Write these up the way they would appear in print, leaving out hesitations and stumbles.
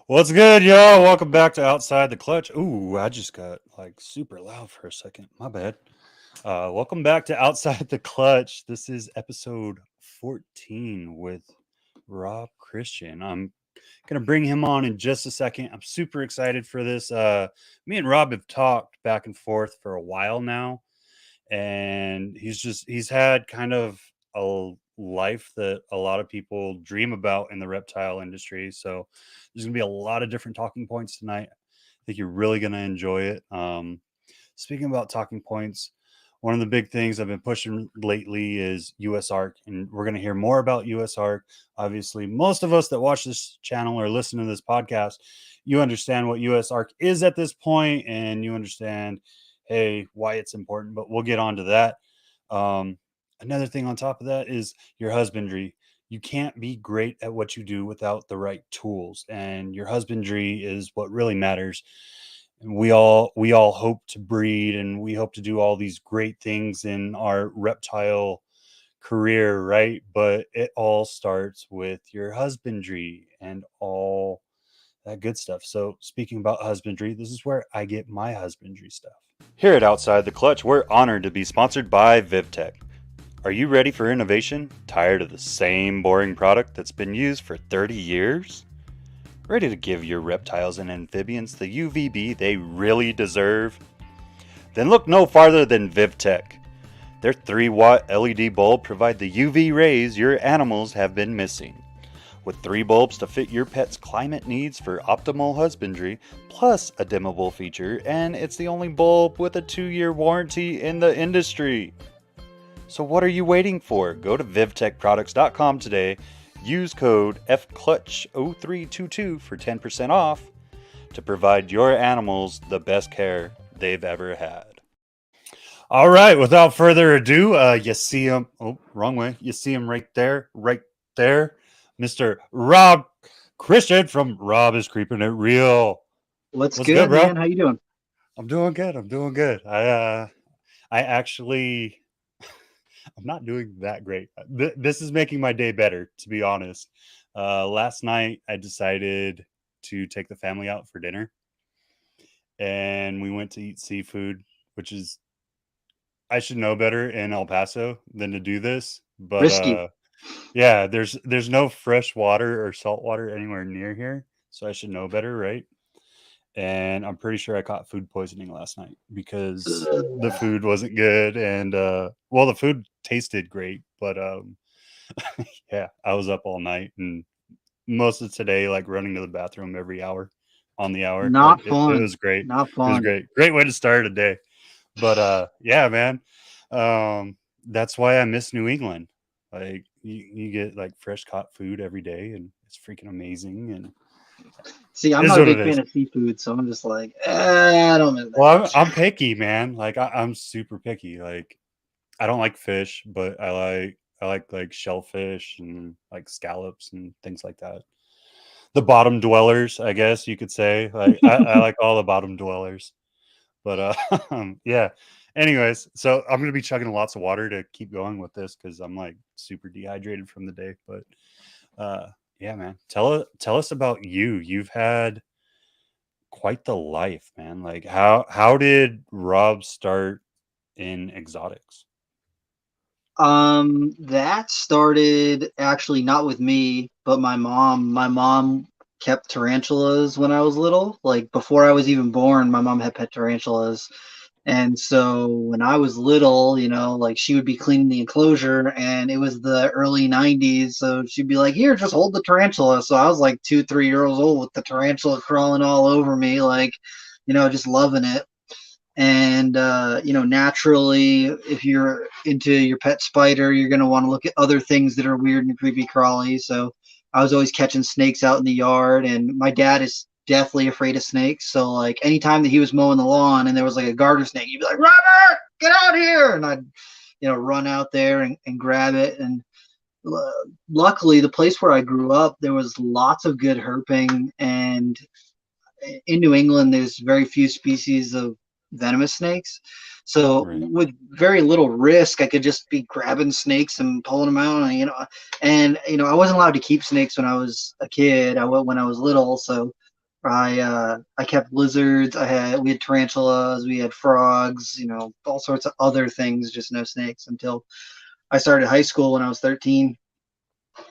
What's good, y'all? Welcome back to Outside the Clutch. Ooh, I just got like super loud for a second. My bad. Welcome back to Outside the Clutch. This is episode 14 with Rob Christian. I'm gonna bring him on in just a second. I'm super excited for this. Me and Rob have talked back and forth for a while now, and he's had kind of a life that a lot of people dream about in the reptile industry. So there's gonna be a lot of different talking points tonight. I think you're really gonna enjoy it. Speaking about talking points, one of the big things I've been pushing lately is USARK, and we're going to hear more about USARK. Obviously, most of us that watch this channel or listen to this podcast, you understand what USARK is at this point, and you understand, hey, why it's important. But we'll get on to that. Another thing on top of that is your husbandry. You can't be great at what you do without the right tools, and your husbandry is what really matters. And we all hope to breed, and we hope to do all these great things in our reptile career, right? But it all starts with your husbandry and all that good stuff. So speaking about husbandry, this is where I get my husbandry stuff. Here at Outside the Clutch, we're honored to be sponsored by VivTech. Are you ready for innovation? Tired of the same boring product that's been used for 30 years? Ready to give your reptiles and amphibians the UVB they really deserve? Then look no farther than VivTech. Their 3-watt LED bulb provide the UV rays your animals have been missing. With 3 bulbs to fit your pet's climate needs for optimal husbandry, plus a dimmable feature, and it's the only bulb with a 2-year warranty in the industry. So what are you waiting for? Go to vivtechproducts.com today. Use code FCLUTCH0322 for 10% off to provide your animals the best care they've ever had. All right, without further ado, you see him. Oh, wrong way. You see him right there, Mr. Rob Christian from Rob is Creeping It Real. What's What's good, good, bro? man? How you doing? I'm doing good. I'm doing good. I actually I'm not doing that great. This is making my day better, to be honest. Last night, I decided to take the family out for dinner, and we went to eat seafood, which is I should know better in El Paso than to do this, but Risky. yeah, there's no fresh water or salt water anywhere near here, so I should know better, right? And I'm pretty sure I caught food poisoning last night because the Ugh. food wasn't good, and well, the food tasted great, but yeah, I was up all night and most of today, like running to the bathroom every hour on the hour. Like Not it fun. was great. Not It was fun. great. Great way to start a day. But yeah, man. That's why I miss New England. Like you get like fresh caught food every day and it's freaking amazing and See, I'm it is not a what it big is. fan of seafood, so I'm just like, I don't miss that Well, I'm, much. I'm picky, man. Like I'm super picky. Like I don't like fish, but I like shellfish and like scallops and things like that. The bottom dwellers, I guess you could say. Like I like all the bottom dwellers. But yeah. Anyways, so I'm gonna be chugging lots of water to keep going with this because I'm like super dehydrated from the day. But yeah, man. Tell us about you. You've had quite the life, man. Like how did Rob start in exotics? That started actually not with me, but my mom. My mom kept tarantulas when I was little. Like before I was even born, my mom had pet tarantulas. And so when I was little, like she would be cleaning the enclosure and it was the early 90s. So she'd be like, here, just hold the tarantula. So I was like 2, 3 years old with the tarantula crawling all over me, like, just loving it. And, naturally, if you're into your pet spider, you're going to want to look at other things that are weird and creepy crawly. So I was always catching snakes out in the yard. And my dad is deathly afraid of snakes. So, like, anytime that he was mowing the lawn and there was like a garter snake, he'd be like, Robert, get out here. And I'd, run out there and grab it. And luckily, the place where I grew up, there was lots of good herping. And in New England, there's very few species of venomous snakes. So Right. with very little risk, I could just be grabbing snakes and pulling them out, and I wasn't allowed to keep snakes when I was a kid. When I was little, so I kept lizards. We had tarantulas, we had frogs, all sorts of other things, just no snakes until I started high school when I was 13.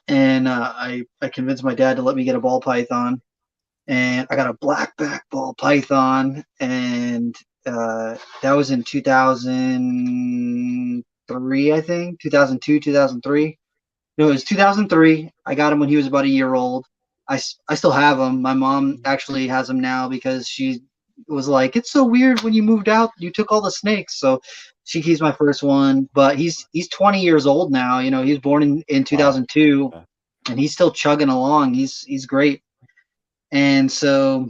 And I convinced my dad to let me get a ball python, and I got a blackback ball python, and that was in 2003, I think, 2002, 2003. No, it was 2003. I got him when he was about a year old. I still have him. My mom actually has him now because she was like, "It's so weird when you moved out, you took all the snakes." So she keeps my first one, but he's 20 years old now. He was born in Wow. 2002, Okay. and he's still chugging along. He's great. And so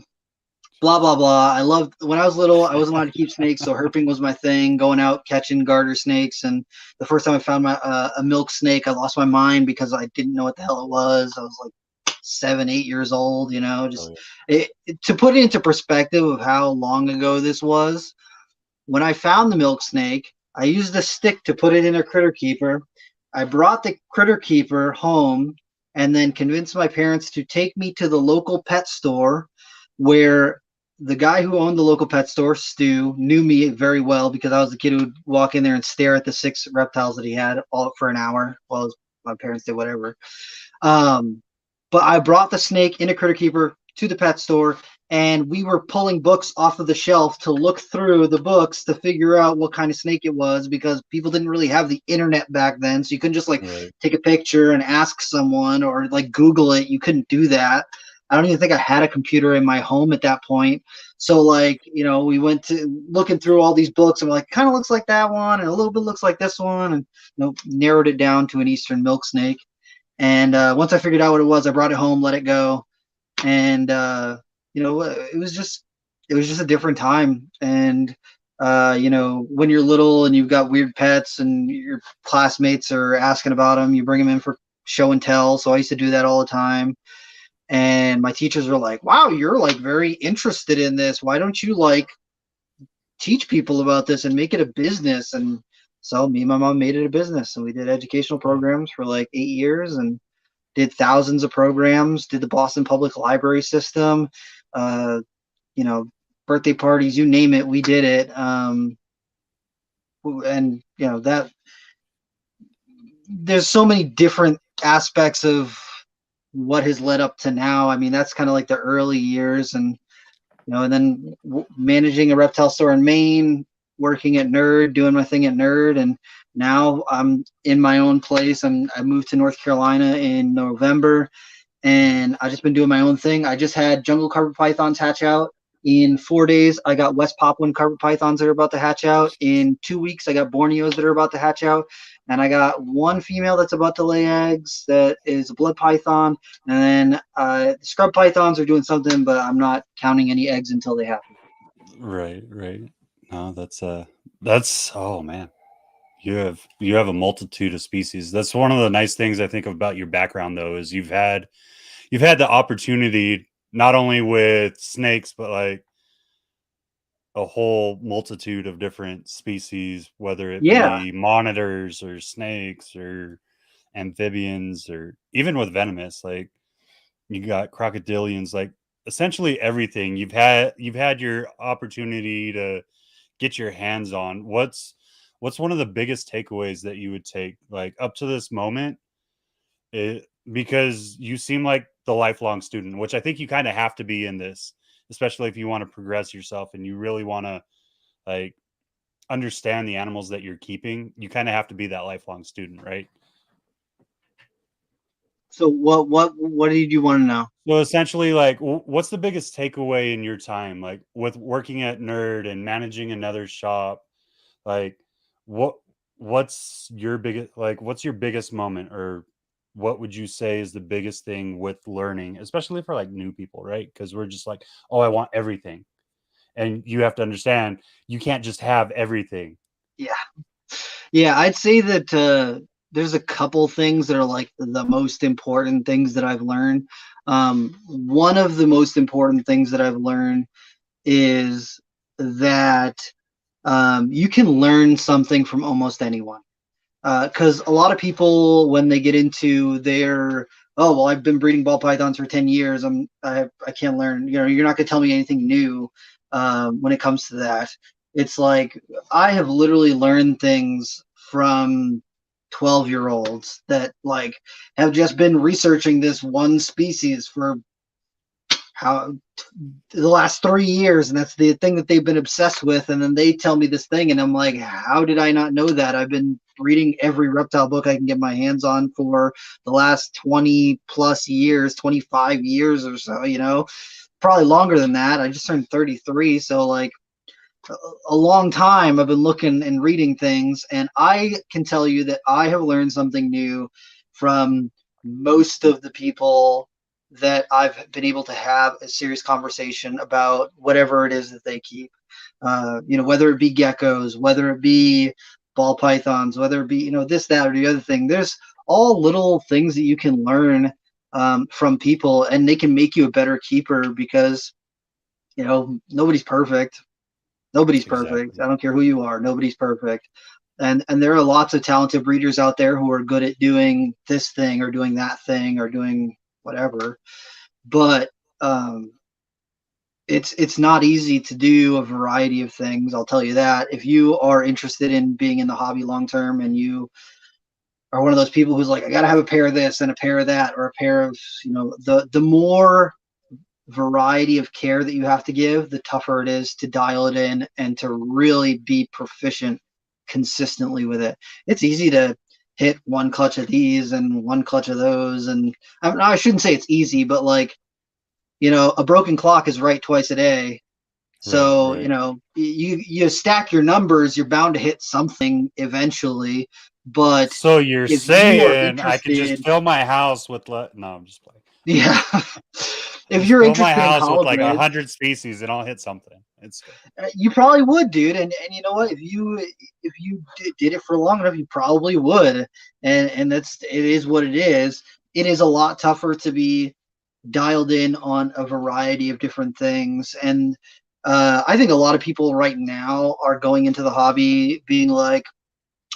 blah blah blah. I loved when I was little. I wasn't allowed to keep snakes, so herping was my thing. Going out catching garter snakes, and the first time I found a milk snake, I lost my mind because I didn't know what the hell it was. I was like 7, 8 years old. Oh, Just yeah. to put it into perspective of how long ago this was. When I found the milk snake, I used a stick to put it in a critter keeper. I brought the critter keeper home and then convinced my parents to take me to the local pet store where the guy who owned the local pet store, Stu, knew me very well because I was the kid who would walk in there and stare at the 6 reptiles that he had all for an hour while my parents did whatever. Um, but I brought the snake in a critter keeper to the pet store, and we were pulling books off of the shelf to look through the books to figure out what kind of snake it was because people didn't really have the internet back then. So you couldn't just like Right. take a picture and ask someone or like Google it. You couldn't do that. I don't even think I had a computer in my home at that point. So like, we went to looking through all these books and we're like, kind of looks like that one and a little bit looks like this one, and narrowed it down to an eastern milk snake. And once I figured out what it was, I brought it home, let it go, and it was just a different time. And when you're little and you've got weird pets and your classmates are asking about them, you bring them in for show and tell. So I used to do that all the time. And my teachers were like, "Wow, you're like very interested in this. Why don't you like teach people about this and make it a business?" And so me and my mom made it a business, and we did educational Yeah. programs for like 8 years and did thousands of programs, did the Boston Public Library system, uh, you know, birthday parties, you name it, we did it. And that there's so many different aspects of what has led up to now. I mean, that's kind of like the early years, and then managing a reptile store in Maine, working at Nerd, doing my thing at Nerd, and now I'm in my own place. I moved to North Carolina in November, and I just been doing my own thing. I just had jungle carpet pythons hatch out in 4 days. I got West Papuan carpet pythons that are about to hatch out in 2 weeks. I got Borneos that are about to hatch out, and I got one female that's about to lay eggs that is a blood python, and then scrub pythons are doing something, but I'm not counting any eggs until they happen. Right. Right. No, that's oh man. You have a multitude of species. That's one of the nice things I think about your background though, is you've had the opportunity not only with snakes, but like a whole multitude of different species, whether it Yeah, be monitors or snakes or amphibians or even with venomous, like you got crocodilians, like essentially everything. You've had your opportunity to get your hands on. What's one of the biggest takeaways that you would take like up to this moment? Because you seem like the lifelong student, which I think you kind of have to be in this, especially if you want to progress yourself and you really want to like understand the animals that you're keeping. You kind of have to be that lifelong student, right? so what did you want to know? So essentially, like, what's the biggest takeaway in your time, like with working at Nerd and managing another shop? Like, what what's your biggest moment, or what would you say is the biggest thing with learning, especially for like new people, right? Because we're just like, oh, I want everything, and you have to understand you can't just have everything. Yeah. Yeah, I'd say that there's a couple things that are like the most important things that I've learned. One of the most important things that I've learned is that you can learn something from almost anyone. Because a lot of people, when they get into their oh well, I've been breeding ball pythons for 10 years. I can't learn. You're not going to tell me anything new when it comes to that. It's like I have literally learned things from 12-year-olds that like have just been researching this one species for how the last 3 years, and that's the thing that they've been obsessed with. And then they tell me this thing, and I'm like, how did I not know that? I've been reading every reptile book I can get my hands on for the last 20 plus years, 25 years or so, probably longer than that. I just turned 33, so like a long time I've been looking and reading things, and I can tell you that I have learned something new from most of the people that I've been able to have a serious conversation about whatever it is that they keep. Whether it be geckos, whether it be ball pythons, whether it be, this, that, or the other thing. There's all little things that you can learn from people, and they can make you a better keeper because, nobody's perfect. Nobody's perfect. Exactly. I don't care who you are. Nobody's perfect. And there are lots of talented breeders out there who are good at doing this thing or doing that thing or doing whatever. But it's not easy to do a variety of things. I'll tell you that. If you are interested in being in the hobby long term, and you are one of those people who's like, I gotta have a pair of this and a pair of that, or a pair of, the more variety of care that you have to give, the tougher it is to dial it in and to really be proficient consistently with it. It's easy to hit one clutch of these and one clutch of those. And I shouldn't say it's easy, but like, a broken clock is right twice a day. Right, So, right. you stack your numbers, you're bound to hit something eventually. But So you're if you are saying I could just interested, fill my house with no, I'm just playing. yeah, if Just you're fill my interested in house with like holobreds, 100 species and I'll hit something. It's good. you probably would, dude. And you know what? If you did it for long enough, you probably would. And it is what it is. It is a lot tougher to be dialed in on a variety of different things. And I think a lot of people right now are going into the hobby being like,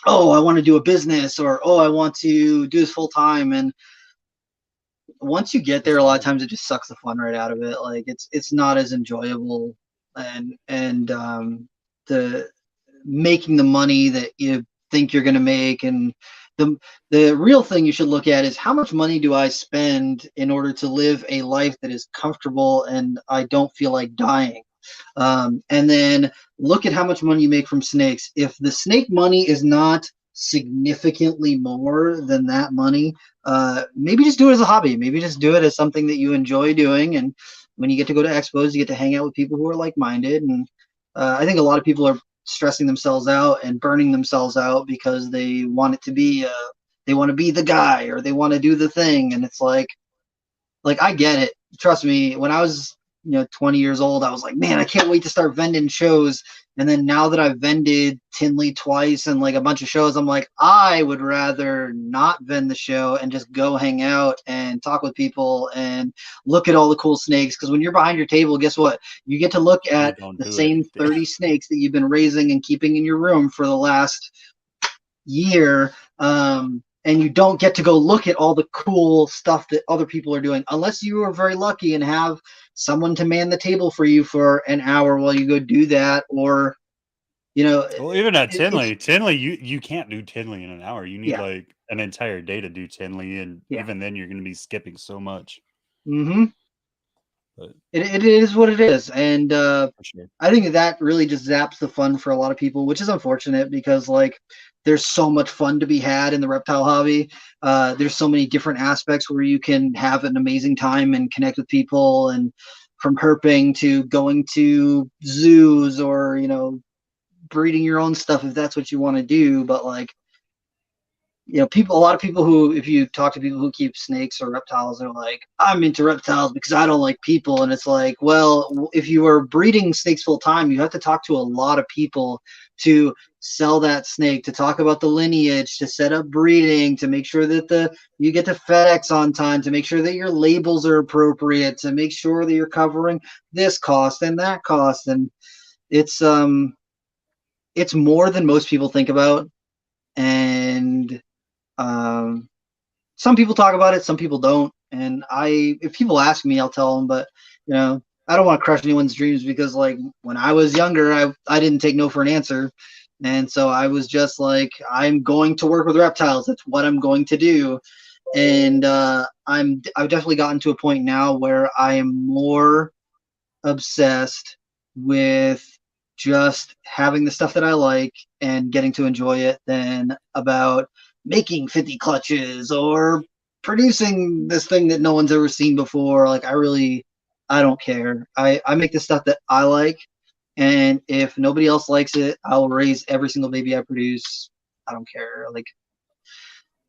oh, I want to do a business, or oh, I want to do this full time. And once you get there, It's a lot of hard. times it just sucks the fun right out of it. Like it's not as enjoyable, and the making the money that you think you're going to make. And the the real thing you should look at is, how much money do I spend in order to live a life that is comfortable and I don't feel like dying. And then look at how much money you make from snakes. If the snake money is not significantly more than that money, maybe just do it as a hobby. Maybe just do it as something that you enjoy doing. And when you get to go to expos, you get to hang out with people who are like-minded. And I think a lot of people are stressing themselves out and burning themselves out because they want it to be, they want to be the guy, or they want to do the thing. And it's like I get it. Trust me, when I was 20 years old, I was like, man, I can't wait to start vending shows. And then now that I've vended Tinley twice and like a bunch of shows, I'm like, I would rather not vend the show and just go hang out and talk with people and look at all the cool snakes. Because when you're behind your table, guess what? You get to look You at don't the do same anything. 30 snakes that you've been raising and keeping in your room for the last year. And you don't get to go look at all the cool stuff that other people are doing, unless you are very lucky and have someone to man the table for you for an hour while you go do that. Or you know Well, even at it's Tinley, you can't do Tinley in an hour. You need yeah, like an entire day to do Tinley, and yeah. even then, you're going to be skipping so much. Mm-hmm. But It is what it is. And for sure, I think that really just zaps the fun for a lot of people, which is unfortunate because like there's so much fun to be had in the reptile hobby. There's so many different aspects where you can have an amazing time and connect with people, and from herping to going to zoos, or breeding your own stuff if that's what you want to do. But like, a lot of people who, if you talk to people who keep snakes or reptiles, they're like, I'm into reptiles because I don't like people. And it's like, well, if you are breeding snakes full time, you have to talk to a lot of people to sell that snake, to talk about the lineage, to set up breeding, to make sure that you get to FedEx on time, to make sure that your labels are appropriate, to make sure that you're covering this cost and that cost. And it's it's more than most people think about. And um, some people talk about it, some people don't. And if people ask me, I'll tell them. But I don't want to crush anyone's dreams because, like, when I was younger, I didn't take no for an answer, and so I was just like, I'm going to work with reptiles. That's what I'm going to do. And I've definitely gotten to a point now where I am more obsessed with just having the stuff that I like and getting to enjoy it than about making 50 clutches or producing this thing that no one's ever seen before. Like, I don't care. I make the stuff that I like, and if nobody else likes it, I'll raise every single baby I produce. I don't care. Like,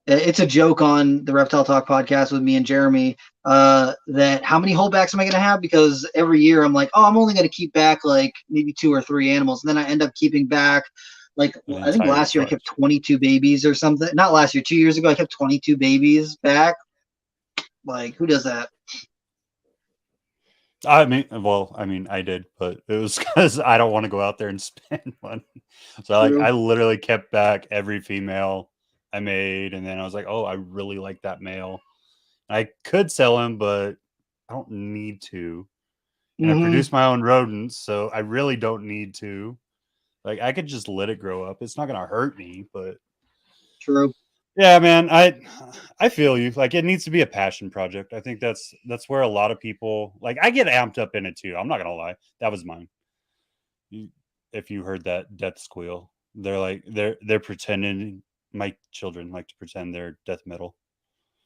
it's a joke on the Reptile Talk podcast with me and Jeremy, that how many holdbacks am I going to have? Because every year I'm like, oh, I'm only going to keep back like maybe 2 or 3 animals. And then I end up keeping back, like, An I think entire last year I kept clutch. 22 babies or something. Not last year, 2 years ago, I kept 22 babies back. Like, who does that? I did, but it was because I don't want to go out there and spend money. So True. I literally kept back every female I made, and then I was like, oh, I really like that male. I could sell him, but I don't need to. And I Mm-hmm. produce my own rodents, so I really don't need to. Like, I could just let it grow up. It's not gonna hurt me, but True. yeah, man, I feel you. Like, it needs to be a passion project. I think that's where a lot of people, like, I get amped up in it too. I'm not gonna lie. That was mine. You, if you heard that death squeal, they're pretending. My children like to pretend they're death metal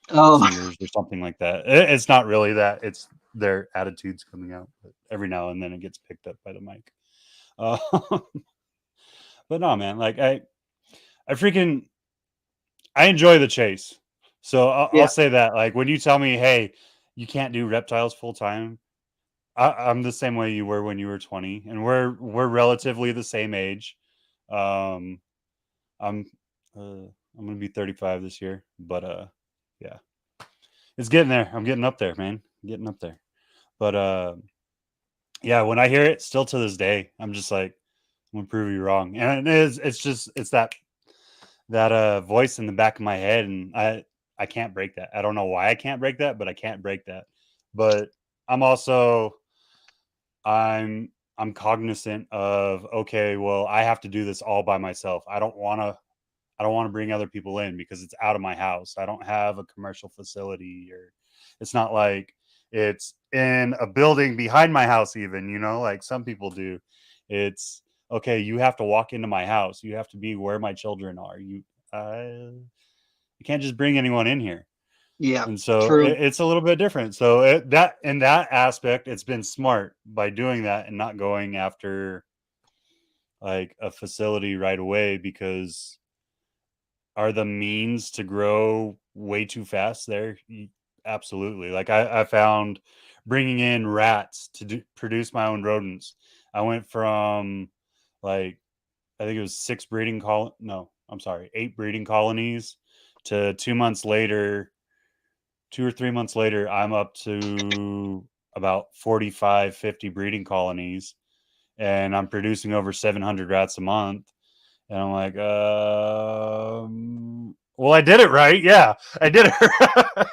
Oh, singers or something like that. It's not really that. It's their attitudes coming out. But every now and then it gets picked up by the mic. Uh, but no, man. Like, I freaking I enjoy the chase. So I'll yeah. say that. Like, when you tell me, hey, you can't do reptiles full time, I'm the same way you were when you were 20, and we're relatively the same age. Um, I'm I'm gonna be 35 this year, but yeah, it's getting there. I'm getting up there, man. I'm getting up there. But yeah, when I hear it, still to this day, I'm just like, I'm gonna prove you wrong, and it's that voice in the back of my head, and I can't break that. I don't know why I can't break that, but I can't break that. But I'm also I'm cognizant of, okay, well, I have to do this all by myself. I don't want to bring other people in because it's out of my house. I don't have a commercial facility, or it's not like it's in a building behind my house, even, like some people do. It's okay, you have to walk into my house. You have to be where my children are. You can't just bring anyone in here. Yeah. And so True. it's a little bit different. So that in that aspect, it's been smart by doing that and not going after like a facility right away, because are the means to grow way too fast there? Absolutely. Like, I found bringing in rats to produce my own rodents. I went from, like, I think it was no, I'm sorry, 8 breeding colonies to 2 months later, 2 or 3 months later, I'm up to about 45, 50 breeding colonies, and I'm producing over 700 rats a month. And I'm like, well, I did it right. Yeah, I did it. I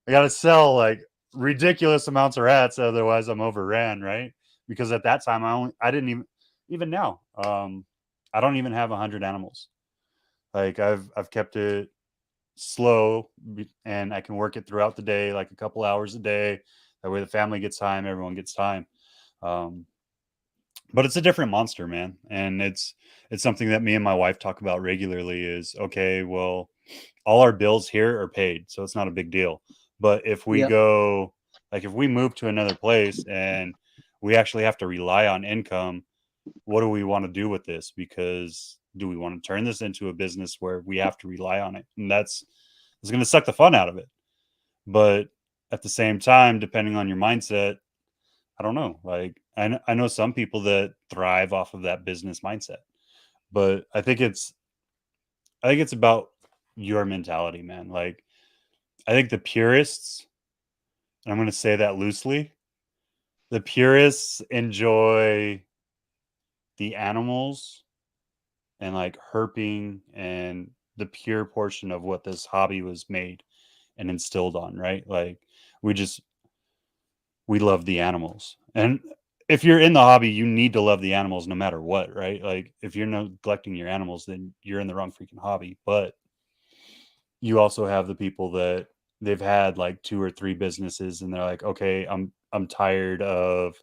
got to sell like ridiculous amounts of rats, otherwise I'm overran, right? Because at that time, I didn't even now, I don't even have 100 animals. Like, I've kept it slow, and I can work it throughout the day, like a couple hours a day. That way the family gets time, everyone gets time. Um, but it's a different monster, man, and it's something that me and my wife talk about regularly. Is okay, well, all our bills here are paid, so it's not a big deal. But if we Yeah. go, like, if we move to another place and we actually have to rely on income, what do we want to do with this? Because do we want to turn this into a business where we have to rely on it? And that's it's going to suck the fun out of it. But at the same time, depending on your mindset, I don't know. Like, I know some people that thrive off of that business mindset, but I think it's about your mentality, man. Like, I think the purists, and I'm going to say that loosely, the purists enjoy the animals and like herping and the pure portion of what this hobby was made. and instilled on, right? Like we just we love the animals. And if you're in the hobby, you need to love the animals no matter what, right? Like if you're neglecting your animals, then you're in the wrong freaking hobby. But you also have the people that they've had like 2 or 3 businesses and they're like, okay, I'm tired of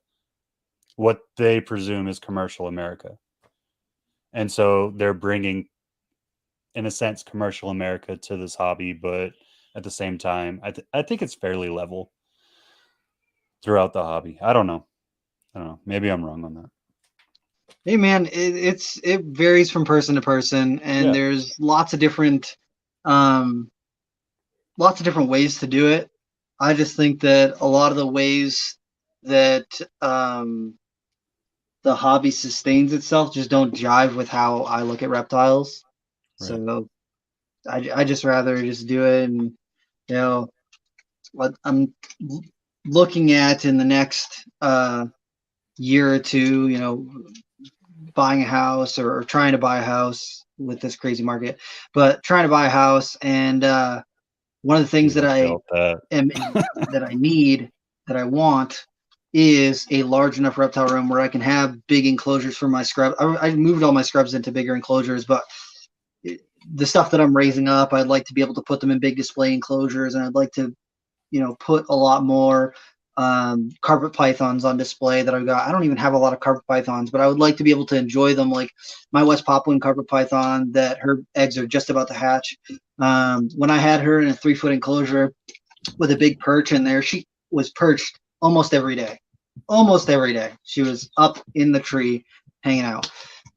what they presume is commercial America. And so they're bringing, in a sense, commercial America to this hobby, but at the same time, I think it's fairly level throughout the hobby. I don't know. I don't know. Maybe I'm wrong on that. Hey man, it varies from person to person, and Yeah, there's um, lots of different ways to do it. I just think that a lot of the ways that the hobby sustains itself just don't jive with how I look at reptiles. right, So I just rather just do it, and you know what I'm looking at in the next year or two, buying a house or trying to buy a house with this crazy market, but trying to buy a house. And one of the things dude, that I I felt that. am that I need, that I want, is a large enough reptile room where I can have big enclosures for my scrub. I moved all my scrubs into bigger enclosures, but the stuff that I'm raising up, I'd like to be able to put them in big display enclosures, and I'd like to, put a lot more carpet pythons on display that I've got. I don't even have a lot of carpet pythons, but I would like to be able to enjoy them. Like my West Papuan carpet python, that her eggs are just about to hatch. When I had her in a 3-foot enclosure with a big perch in there, she was perched almost every day. Almost every day. She was up in the tree hanging out.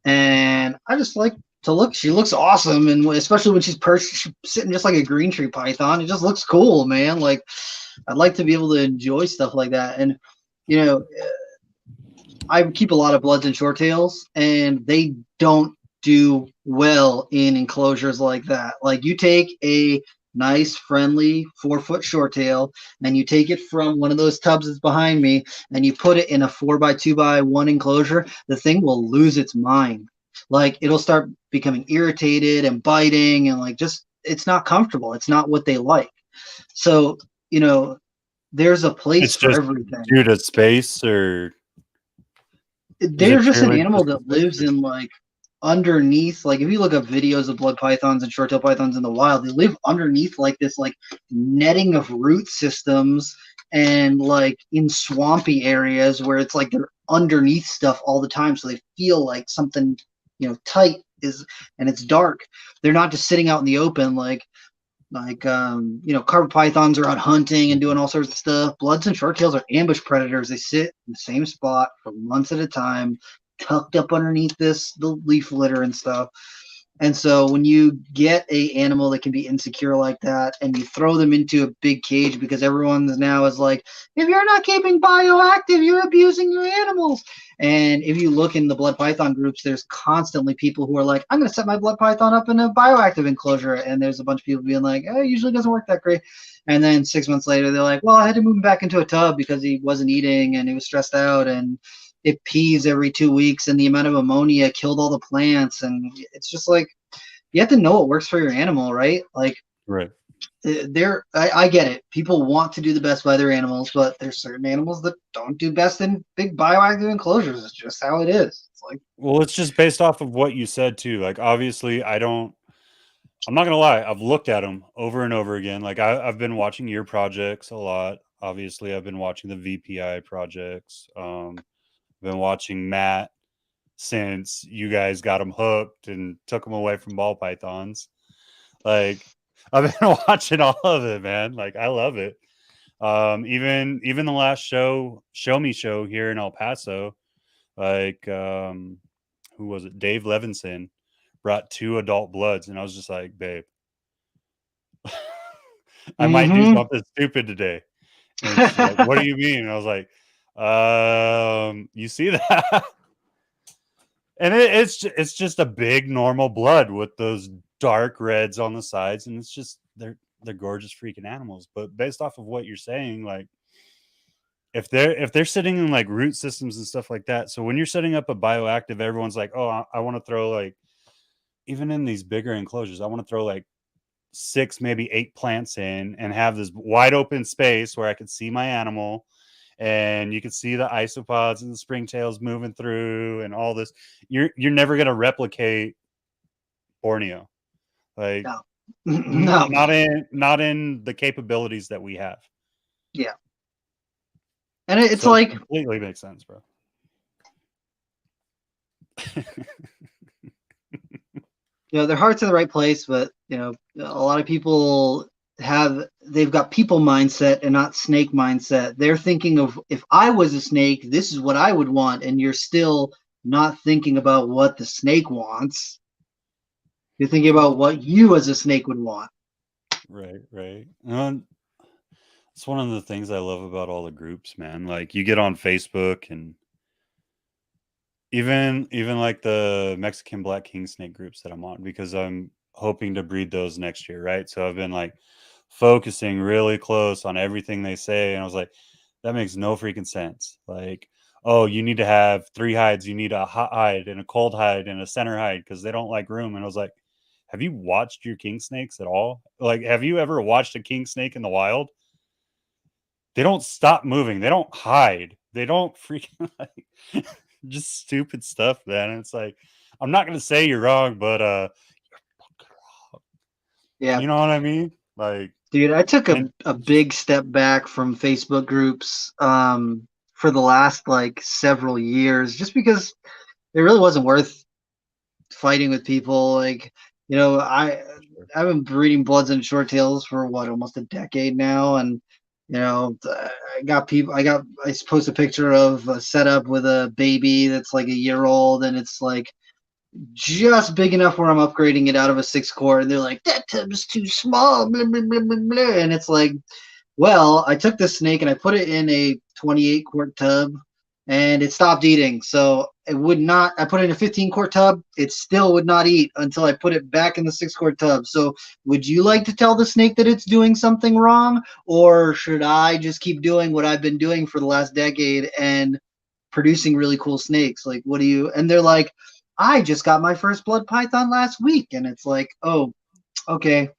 And I just like to look. She looks awesome, and especially when she's perched, she's sitting just like a green tree python. It just looks cool, man. Like I'd like to be able to enjoy stuff like that. And you know, I keep a lot of bloods and short tails, and they don't do well in enclosures like that. Like you take a nice, friendly 4-foot short tail, and you take it from one of those tubs that's behind me, and you put it in a 4x2x1 enclosure, the thing will lose its mind. Like it'll start becoming irritated and biting, and like just it's not comfortable. It's not what they like. So, you know, there's a place It's for just everything. due to space, or is They're it just an purely animal just the that space? lives in like underneath. Like if you look up videos of blood pythons and short tail pythons in the wild, they live underneath like this like netting of root systems, and like in swampy areas where it's like they're underneath stuff all the time, so they feel like something, tight is, and it's dark. They're not just sitting out in the open like carpet pythons are out hunting and doing all sorts of stuff. Bloods and short tails are ambush predators. They sit in the same spot for months at a time, tucked up underneath the leaf litter and stuff. And so when you get a animal that can be insecure like that, and you throw them into a big cage, because everyone now is like, if you're not keeping bioactive, you're abusing your animals. And if you look in the blood python groups, there's constantly people who are like, I'm going to set my blood python up in a bioactive enclosure. And there's a bunch of people being like, oh, it usually doesn't work that great. And then 6 months later, they're like, well, I had to move him back into a tub because he wasn't eating and he was stressed out, and it pees every 2 weeks, and the amount of ammonia killed all the plants. And it's just like, you have to know what works for your animal, right? Like Right. I get it. People want to do the best by their animals, but there's certain animals that don't do best in big bioactive enclosures. It's just how it is. It's like, Well, it's just based off of what you said too. Like, obviously, I'm not gonna lie. I've looked at them over and over again. Like, I've been watching your projects a lot. Obviously, I've been watching the VPI projects. Been watching Matt since you guys got him hooked and took him away from ball pythons. Like, I've been watching all of it, man. Like, I love it. Even the last show me show here in El Paso, like, who was it? Dave Levinson brought 2 adult bloods, and I was just like, babe, I might do mm-hmm. something stupid today. And she's like, what do you mean? And I was like, you see that? And it's just a big normal blood with those dark reds on the sides, and it's just they're gorgeous freaking animals. But based off of what you're saying, like if they're sitting in like root systems and stuff like that, so when you're setting up a bioactive, everyone's like, oh, I want to throw like, even in these bigger enclosures, I want to throw like 6, maybe 8 plants in and have this wide open space where I could see my animal, and you could see the isopods and the springtails moving through and all this. You're never going to replicate Borneo. Like, No. No. not in the capabilities that we have. Yeah. And it's So like, it completely makes sense, bro. their heart's in the right place, but a lot of people they've got people mindset and not snake mindset. They're thinking of, if I was a snake, this is what I would want, and you're still not thinking about what the snake wants. You're thinking about what you as a snake would want. Right. It's one of the things I love about all the groups, man. Like, you get on Facebook, and even like the Mexican black king snake groups that I'm on, because I'm hoping to breed those next year, right? So I've been like focusing really close on everything they say, and I was like, that makes no freaking sense. Like, oh, you need to have 3 hides. You need a hot hide and a cold hide and a center hide because they don't like room. And I was like, have you watched your king snakes at all? Like, have you ever watched a king snake in the wild? They don't stop moving. They don't hide. They don't freaking like just stupid stuff, man. And it's like, I'm not gonna say you're wrong, but Yeah. you know what I mean? Like, dude, I took a big step back from Facebook groups for the last like several years, just because it really wasn't worth fighting with people. Like, I've been breeding bloods and short tails for almost a decade now, and I post a picture of a setup with a baby that's like a year old, and it's like just big enough where I'm upgrading it out of a 6 quart, and they're like, that tub is too small, blah, blah, blah, blah, blah. And it's like, well, I took this snake and I put it in a 28-quart tub, and it stopped eating. So it would not. I put it in a 15-quart tub. It still would not eat until I put it back in the 6-quart tub. So would you like to tell the snake that it's doing something wrong, or should I just keep doing what I've been doing for the last decade and producing really cool snakes? Like, what do you? And they're like, I just got my first blood python last week, and it's like, oh, okay.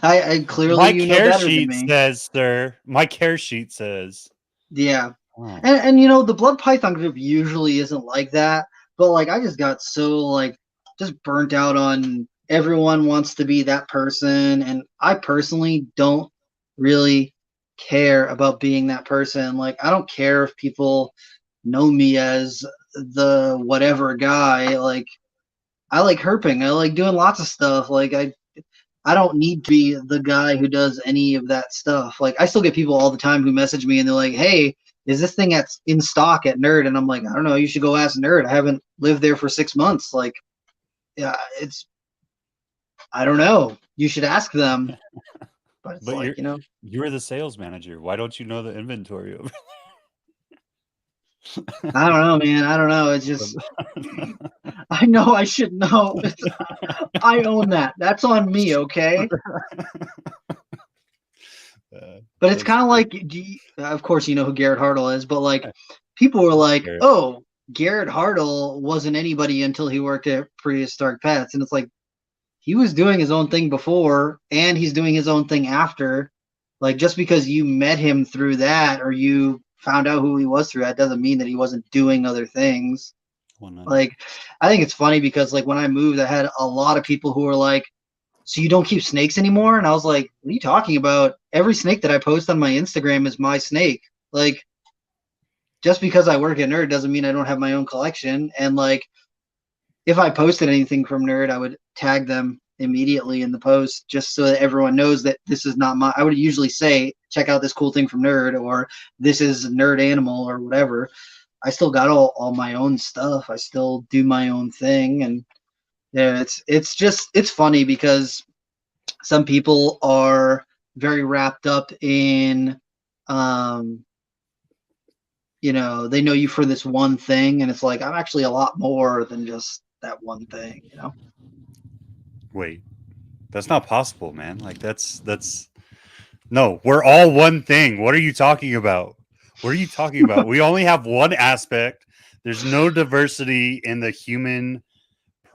I clearly my you know care better than sheet me. says, sir. My care sheet says. Yeah. Oh. And the blood python group usually isn't like that, but like I just got so like just burnt out on everyone wants to be that person, and I personally don't really care about being that person. Like, I don't care if people know me as the whatever guy. Like, I like herping. I like doing lots of stuff. Like, I don't need to be the guy who does any of that stuff. Like, I still get people all the time who message me and they're like, hey, is this thing that's in stock at Nerd? And I'm like, I don't know. You should go ask Nerd. I haven't lived there for 6 months. Like, yeah, I don't know. You should ask them. But it's But like, you're the sales manager. Why don't you know the inventory over I don't know, man. I don't know. It's just, I know I should know. I own that. That's on me, okay? But it's kind of like, of course, you know who Garrett Hartle is, but like, people were like, oh, Garrett Hartle wasn't anybody until he worked at Prehistoric Pets. And it's like, he was doing his own thing before, and he's doing his own thing after. Like, just because you met him through that, or you found out who he was through that, doesn't mean that he wasn't doing other things. 100. Like, I think it's funny because like when I moved, I had a lot of people who were like, so you don't keep snakes anymore? And I was like, what are you talking about? Every snake that I post on my Instagram is my snake. Like, just because I work at Nerd doesn't mean I don't have my own collection. And like, if I posted anything from Nerd, I would tag them immediately in the post just so that everyone knows that this is not my. I would usually say, check out this cool thing from Nerd, or this is Nerd Animal, or whatever. I still got all my own stuff. I still do my own thing. And yeah, it's funny because some people are very wrapped up in they know you for this one thing, and it's like, I'm actually a lot more than just that one thing. Wait, that's not possible, man. Like, that's no, we're all one thing. What are you talking about? What are you talking about? We only have one aspect. There's no diversity in the human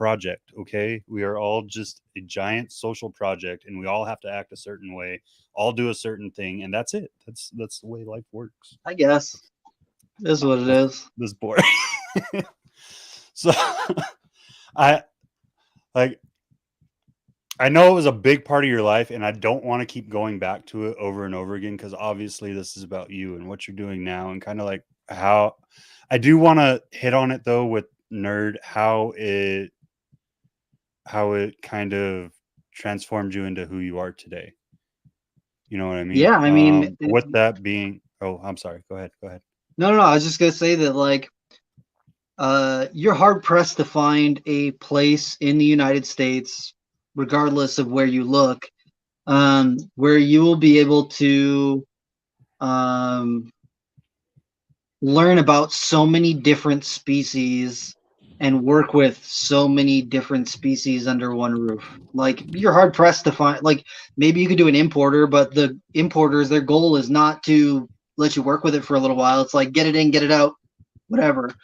project. Okay, we are all just a giant social project, and we all have to act a certain way, all do a certain thing, and that's it. That's the way life works. I guess this is what it is. This boring. So I like I know it was a big part of your life, and I don't want to keep going back to it over and over again because obviously this is about you and what you're doing now, and kind of like how I do want to hit on it though with nerd how it kind of transformed you into who you are today. You know what I mean? Yeah, I mean, With that being, oh, I'm sorry. Go ahead. Go ahead. no, I was just gonna say that like you're hard pressed to find a place in the United States, regardless of where you look, where you will be able to um, learn about so many different species and work with so many different species under one roof. Like you're hard pressed to find like maybe you could do an importer, but the importers their goal is not to let you work with it for a little while. It's like get it in, get it out, whatever.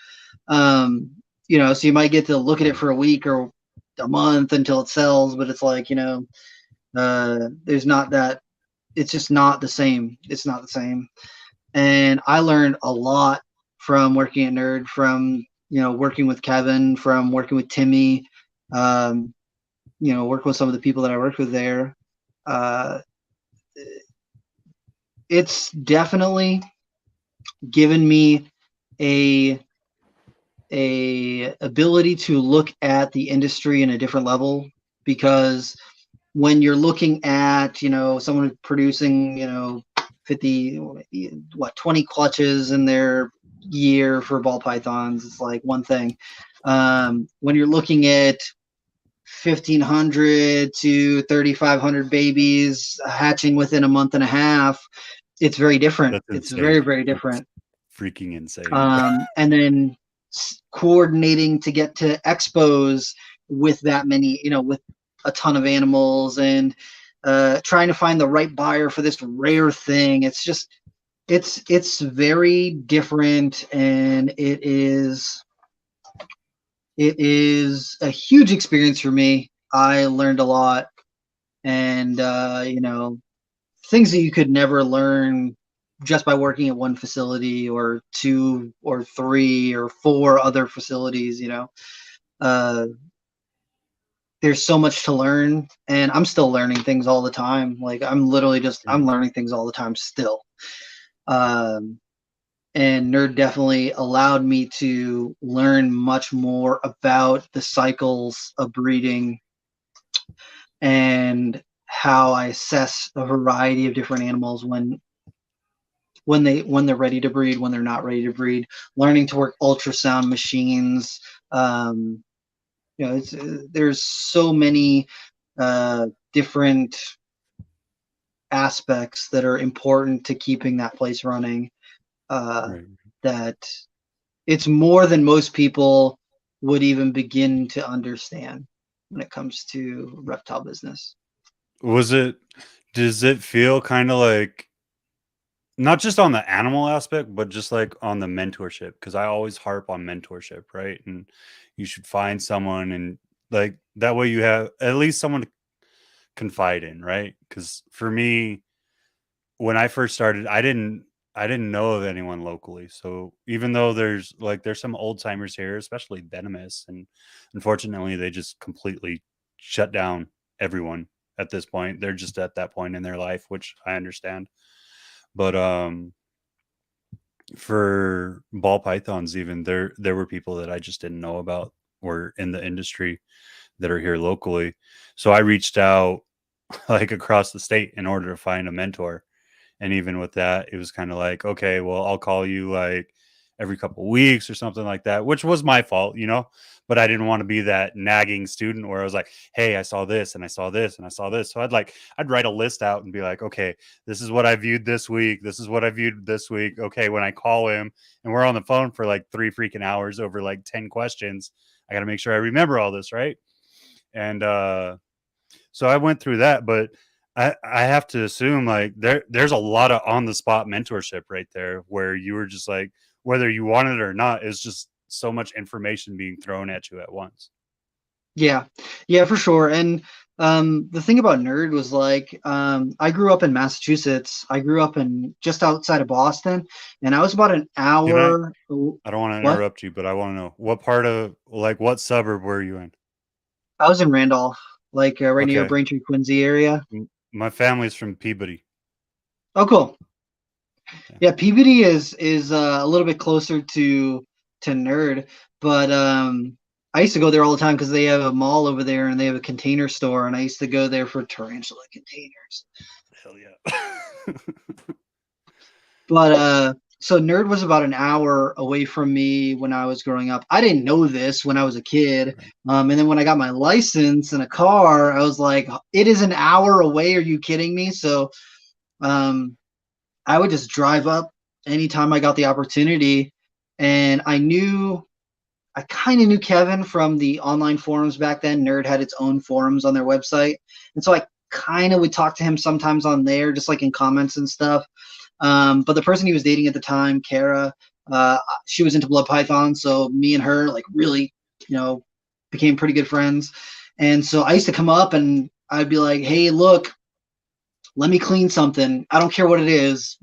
Um, so you might get to look at it for a week or a month until it sells, but it's like, there's not that it's just not the same. It's not the same. And I learned a lot from working at Nerd, from working with Kevin, from working with Timmy, working with some of the people that I worked with there. It's definitely given me a ability to look at the industry in a different level, because when you're looking at someone producing 20 clutches in their year for ball pythons, it's like one thing. When you're looking at 1,500 to 3,500 babies hatching within a month and a half, it's very different. That's It's insane. very, very different. It's freaking insane. And then coordinating to get to expos with that many, with a ton of animals, and trying to find the right buyer for this rare thing. It's just, it's very different, and it is a huge experience for me. I learned a lot, and things that you could never learn just by working at one facility or two or three or four other facilities. There's so much to learn, and I'm still learning things all the time. Like I'm literally just I'm learning things all the time still. And Nerd definitely allowed me to learn much more about the cycles of breeding and how I assess a variety of different animals when they're ready to breed, when they're not ready to breed. Learning to work ultrasound machines. There's so many different aspects that are important to keeping that place running. Right. That it's more than most people would even begin to understand when it comes to reptile business. Does it feel kind of like not just on the animal aspect, but just like on the mentorship? Because I always harp on mentorship, right? And you should find someone, and like that way you have at least someone to confide in, right? Because for me, when I first started, I didn't know of anyone locally. So even though there's some old timers here, especially venomous, and unfortunately they just completely shut down everyone at this point. They're just at that point in their life, which I understand. But for ball pythons, even there were people that I just didn't know about were in the industry that are here locally. So I reached out like across the state in order to find a mentor. And even with that, it was kind of like, okay, well, I'll call you like every couple of weeks or something like that, which was my fault, but I didn't want to be that nagging student where I was like, hey, I saw this and I saw this and I saw this. So I'd write a list out and be like, okay, this is what I viewed this week. This is what I viewed this week. Okay. When I call him and we're on the phone for like 3 freaking hours over like 10 questions, I got to make sure I remember all this. Right. And, so I went through that, but I have to assume like there's a lot of on the spot mentorship right there where you were just like, whether you want it or not, it's just so much information being thrown at you at once. Yeah, yeah, for sure. And the thing about nerd was like, I grew up in Massachusetts. I grew up in just outside of Boston, and I was about an Can I? hour. I don't want to What? interrupt you, but I want to know what part of, like, what suburb were you in? I was in Randolph, like right near Okay, Braintree, Quincy area. my family's from Peabody. Oh, cool. Yeah. Yeah, PBD is a little bit closer to Nerd, but I used to go there all the time because they have a mall over there and they have a container store, and I used to go there for tarantula containers. Hell yeah. But so Nerd was about an hour away from me when I was growing up. I didn't know this when I was a kid. Right. And then when I got my license and a car, I was like, it is an hour away. Are you kidding me? So um, I would just drive up anytime I got the opportunity. And I kind of knew Kevin from the online forums back then. Nerd had its own forums on their website. And so I kind of would talk to him sometimes on there, just like in comments and stuff. But the person he was dating at the time, Kara, she was into blood python. So me and her, like, really, became pretty good friends. And so I used to come up and I'd be like, hey, look, let me clean something. I don't care what it is.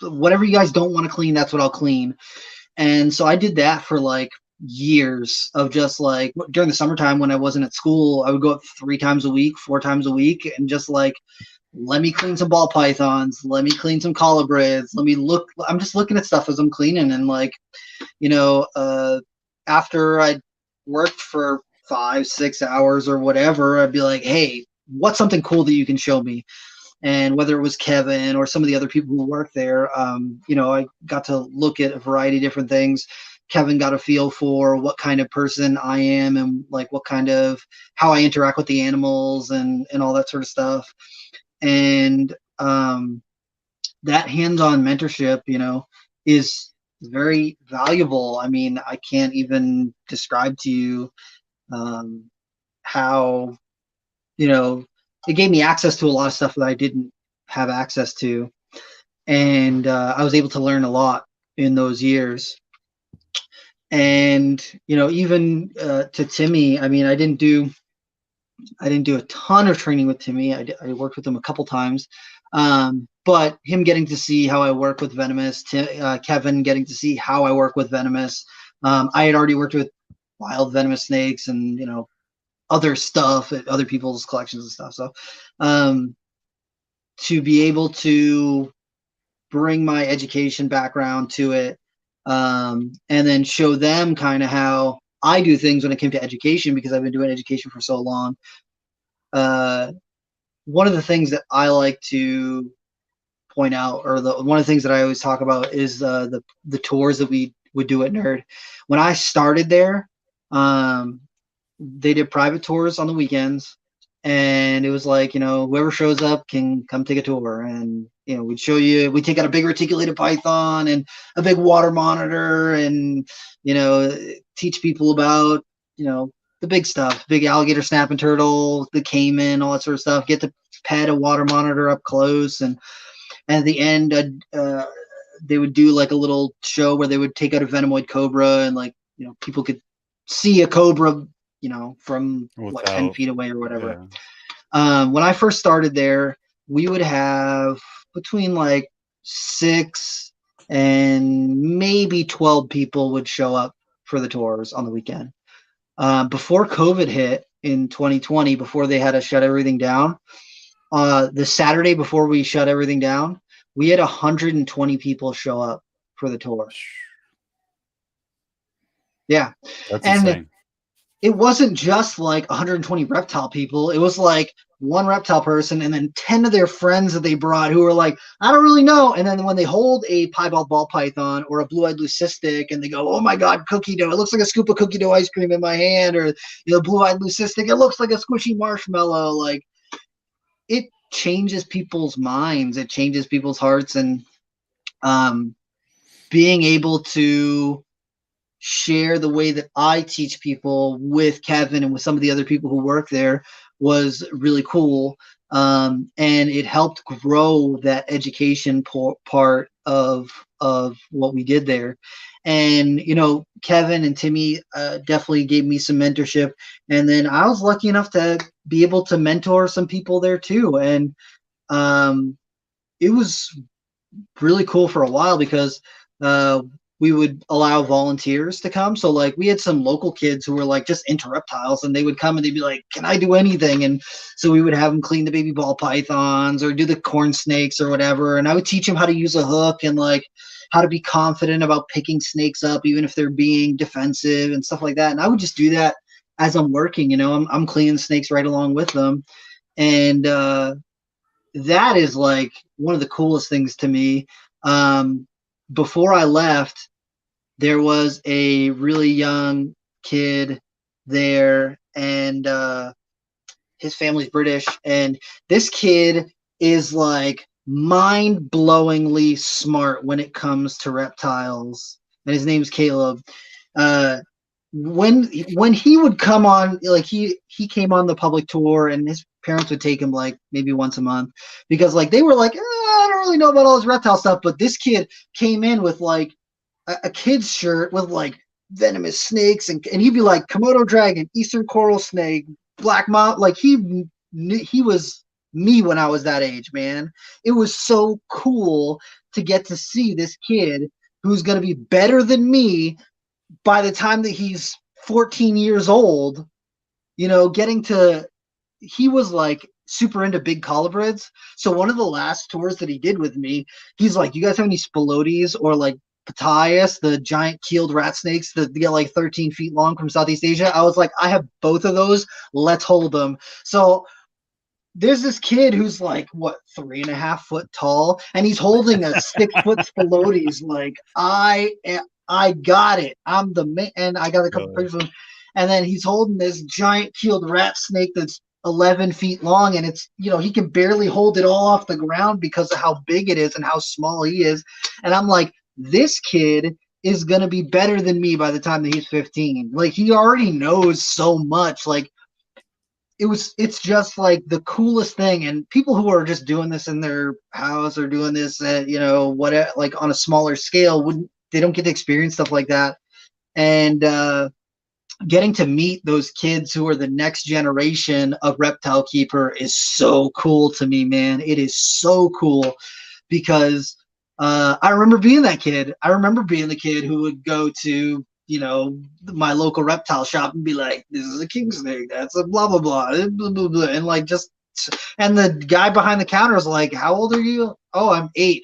Whatever you guys don't want to clean, that's what I'll clean. And so I did that for like years of just like during the summertime when I wasn't at school, I would go up 3 times a week, 4 times a week, and just like, let me clean some ball pythons, let me clean some colubrids, I'm just looking at stuff as I'm cleaning. And like, you know, uh, after I worked for 5, 6 hours or whatever, I'd be like, hey, what's something cool that you can show me? And whether it was Kevin or some of the other people who work there, I got to look at a variety of different things. Kevin got a feel for what kind of person I am and like what kind of how I interact with the animals and all that sort of stuff. And that hands-on mentorship, is very valuable. I mean, I can't even describe to you um, how you know, it gave me access to a lot of stuff that I didn't have access to. And I was able to learn a lot in those years. And, even to Timmy, I mean, I didn't do a ton of training with Timmy. I worked with him a couple times. But him getting to see how I work with venomous, Kevin getting to see how I work with venomous. I had already worked with wild venomous snakes and, other stuff at other people's collections and stuff. So to be able to bring my education background to it, and then show them kind of how I do things when it came to education, because I've been doing education for so long. Uh, One of the things that I like to point out, or one of the things that I always talk about, is the tours that we would do at Nerd. When I started there, um, they did private tours on the weekends, and it was like, whoever shows up can come take a tour. And we'd take out a big reticulated python and a big water monitor, and teach people about the big stuff, big alligator, snapping turtle, the caiman, all that sort of stuff. Get to pet a water monitor up close. And at the end, they would do like a little show where they would take out a venomoid cobra, and like, people could see a cobra, from what, 10 Without, feet away or whatever. yeah. When I first started there, we would have between like 6 and maybe 12 people would show up for the tours on the weekend. Before COVID hit in 2020, before they had to shut everything down, the Saturday before we shut everything down, we had 120 people show up for the tour. Yeah. That's And insane. it wasn't just like 120 reptile people. It was like one reptile person and then 10 of their friends that they brought who were like, I don't really know. And then when they hold a piebald ball python or a blue-eyed leucistic and they go, oh my God, cookie dough. It looks like a scoop of cookie dough ice cream in my hand. Or, blue-eyed leucistic. It looks like a squishy marshmallow. Like, it changes people's minds. It changes people's hearts. And being able to share the way that I teach people with Kevin and with some of the other people who work there was really cool. And it helped grow that education part of what we did there. And Kevin and Timmy definitely gave me some mentorship, and then I was lucky enough to be able to mentor some people there too. And it was really cool for a while because uh, we would allow volunteers to come. So like we had some local kids who were like just into reptiles, and they would come and they'd be like, "Can I do anything?" And so we would have them clean the baby ball pythons or do the corn snakes or whatever. And I would teach them how to use a hook and like how to be confident about picking snakes up, even if they're being defensive and stuff like that. And I would just do that as I'm working. I'm cleaning snakes right along with them, and that is like one of the coolest things to me. Um, Before I left, there was a really young kid there, and his family's British, and this kid is like mind-blowingly smart when it comes to reptiles. And his name's Caleb. Uh, when he would come on, like he came on the public tour, and his parents would take him like maybe once a month because like they were like, I don't really know about all this reptile stuff, but this kid came in with like a kid's shirt with like venomous snakes, and he'd be like Komodo dragon, eastern coral snake, black mount. Like he was me when I was that age, man. It was so cool to get to see this kid who's going to be better than me by the time that he's 14 years old, getting to, he was like super into big colubrids. So one of the last tours that he did with me, he's like, "You guys have any spilotes or like Pataeus, the giant keeled rat snakes that get like 13 feet long from Southeast Asia?" I was like, "I have both of those. Let's hold them." So there's this kid who's like what 3.5 foot tall, and he's holding a 6 foot spilotes. Like I got it. I'm the man, and I got a couple pictures of him. And then he's holding this giant keeled rat snake that's 11 feet long, and it's he can barely hold it all off the ground because of how big it is and how small he is. And I'm like, this kid is gonna be better than me by the time that he's 15. Like he already knows so much. Like it's just like the coolest thing. And people who are just doing this in their house or doing this at what, like on a smaller scale, wouldn't, they don't get to experience stuff like that. And getting to meet those kids who are the next generation of reptile keeper is so cool to me, man. It is so cool because I remember being that kid. I remember being the kid who would go to my local reptile shop and be like, "This is a king snake. That's a blah blah blah, blah, blah, blah," and like just. And the guy behind the counter is like, "How old are you?" "Oh, I'm 8."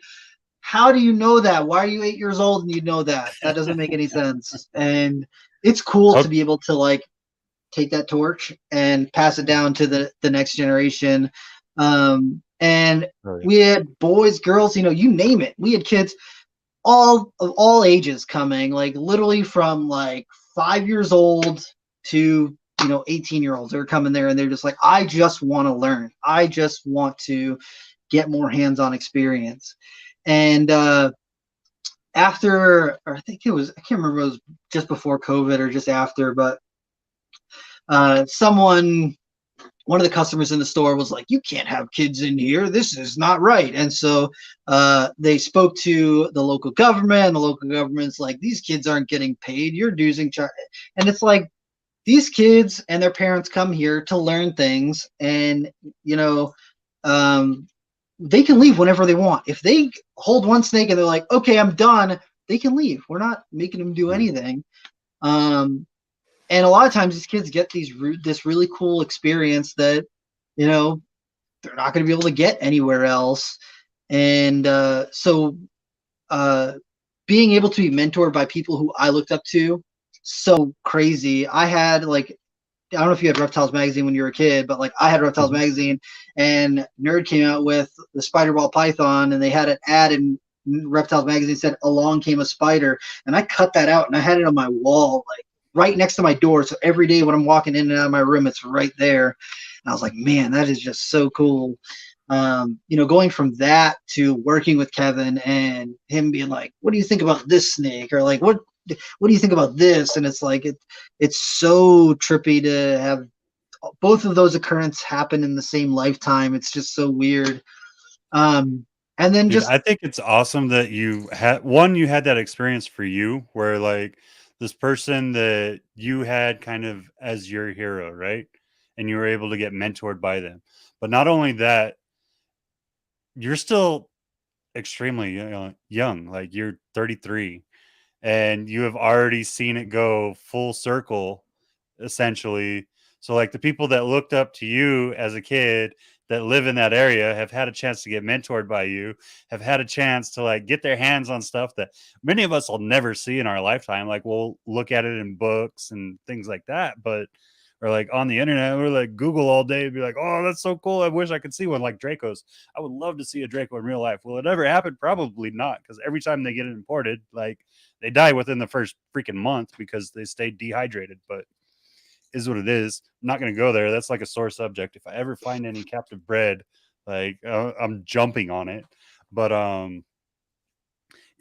"How do you know that? Why are you 8 years old and you know that? That doesn't make any sense." And it's cool to Oh, be able to like take that torch and pass it down to the next generation. And oh, yeah. we had boys, girls, you name it. We had kids all of all ages coming, like literally from like 5 years old to 18-year-olds. They're coming there and they're just like, "I just want to learn. I just want to get more hands-on experience." And after, or I think it was, I can't remember, it was just before COVID or just after, but someone, one of the customers in the store was like, "You can't have kids in here. This is not right." And so they spoke to the local government, and the local government's like, "These kids aren't getting paid. You're using and it's like, these kids and their parents come here to learn things, and um, they can leave whenever they want. If they hold one snake and they're like, "Okay, I'm done," they can leave. We're not making them do Mm. anything. Um, and a lot of times these kids get this really cool experience that you know they're not going to be able to get anywhere else. And so being able to be mentored by people who I looked up to, so crazy. I had like, I don't know if you had Reptiles magazine when you were a kid, but like I had Reptiles Mhm. magazine, and Nerd came out with the spider ball python, and they had an ad in Reptiles magazine said, "Along came a spider," and I cut that out and I had it on my wall, like right next to my door. So every day when I'm walking in and out of my room, it's right there. And I was like, man, that is just so cool. Going from that to working with Kevin and him being like, "What do you think about this snake?" Or like, what do you think about this? And it's like it's so trippy to have both of those occurrences happen in the same lifetime. It's just so weird. And then Dude, just I think it's awesome that you had that experience for you where like this person that you had kind of as your hero, right? And you were able to get mentored by them. But not only that, you're still extremely young, like you're 33 and you have already seen it go full circle essentially. So like the people that looked up to you as a kid that live in that area have had a chance to get mentored by you, have had a chance to like get their hands on stuff that many of us will never see in our lifetime. Like we'll look at it in books and things like that, but or like on the internet or like Google all day and be like, oh, that's so cool. I wish I could see one like Draco's. I would love to see a Draco in real life. Will it ever happen? Probably not, because every time they get it imported, like they die within the first freaking month because they stay dehydrated. But is what it is. I'm not going to go there. That's like a sore subject. If I ever find any captive bred, like I'm jumping on it. But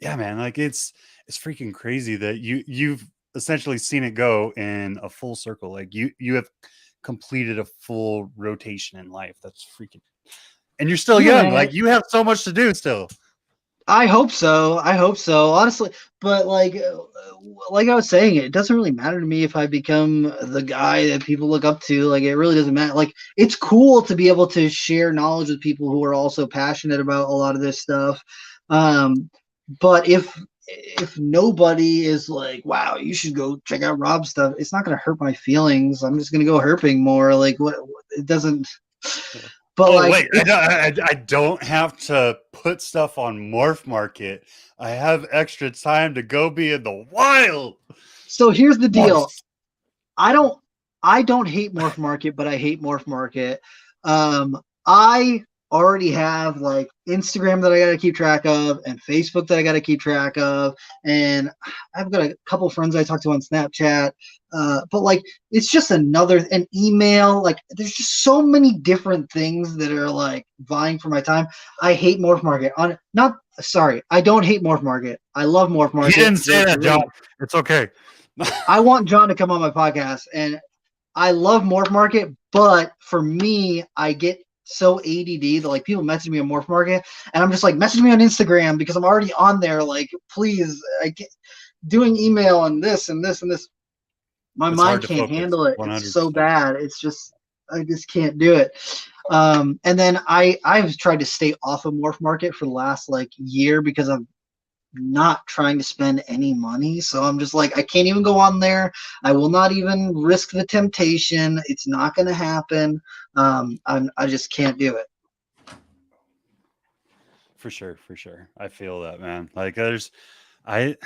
yeah, man, like it's freaking crazy that you've essentially seen it go in a full circle. Like you have completed a full rotation in life. That's freaking, and you're still yeah, young. man. Like you have so much to do still. I hope so. I hope so. Honestly, but like I was saying, it doesn't really matter to me if I become the guy that people look up to. Like it really doesn't matter. Like it's cool to be able to share knowledge with people who are also passionate about a lot of this stuff. Um, but if nobody is like, wow, you should go check out Rob's stuff, it's not going to hurt my feelings. I'm just going to go herping more. Like what? It doesn't. But Oh like wait, it's I don't have to put stuff on Morph Market. I have extra time to go be in the wild. so here's the deal. Morph. I don't I don't hate Morph Market, but I hate Morph Market. I already have like Instagram that I got to keep track of and Facebook that I got to keep track of, and I've got a couple friends I talk to on Snapchat. But like it's just an email. Like there's just so many different things that are like vying for my time. I hate Morph Market. On not sorry, I don't hate Morph Market. I love Morph He Market. didn't They're say that, John. great. It's okay. I want John to come on my podcast, and I love Morph Market, but for me, I get so ADD that like people message me on Morph Market, and I'm just like, message me on Instagram because I'm already on there. Like, please, doing email and this and this and this. My It's hard mind to can't focus. handle it. It's so 100%. bad. It's just I just can't do it. And then I've tried to stay off of Morph Market for the last like year because I'm not trying to spend any money. So I'm just like, I can't even go on there. I will not even risk the temptation. It's not going to happen. I just can't do it. For sure, for sure. I feel that, man. Like I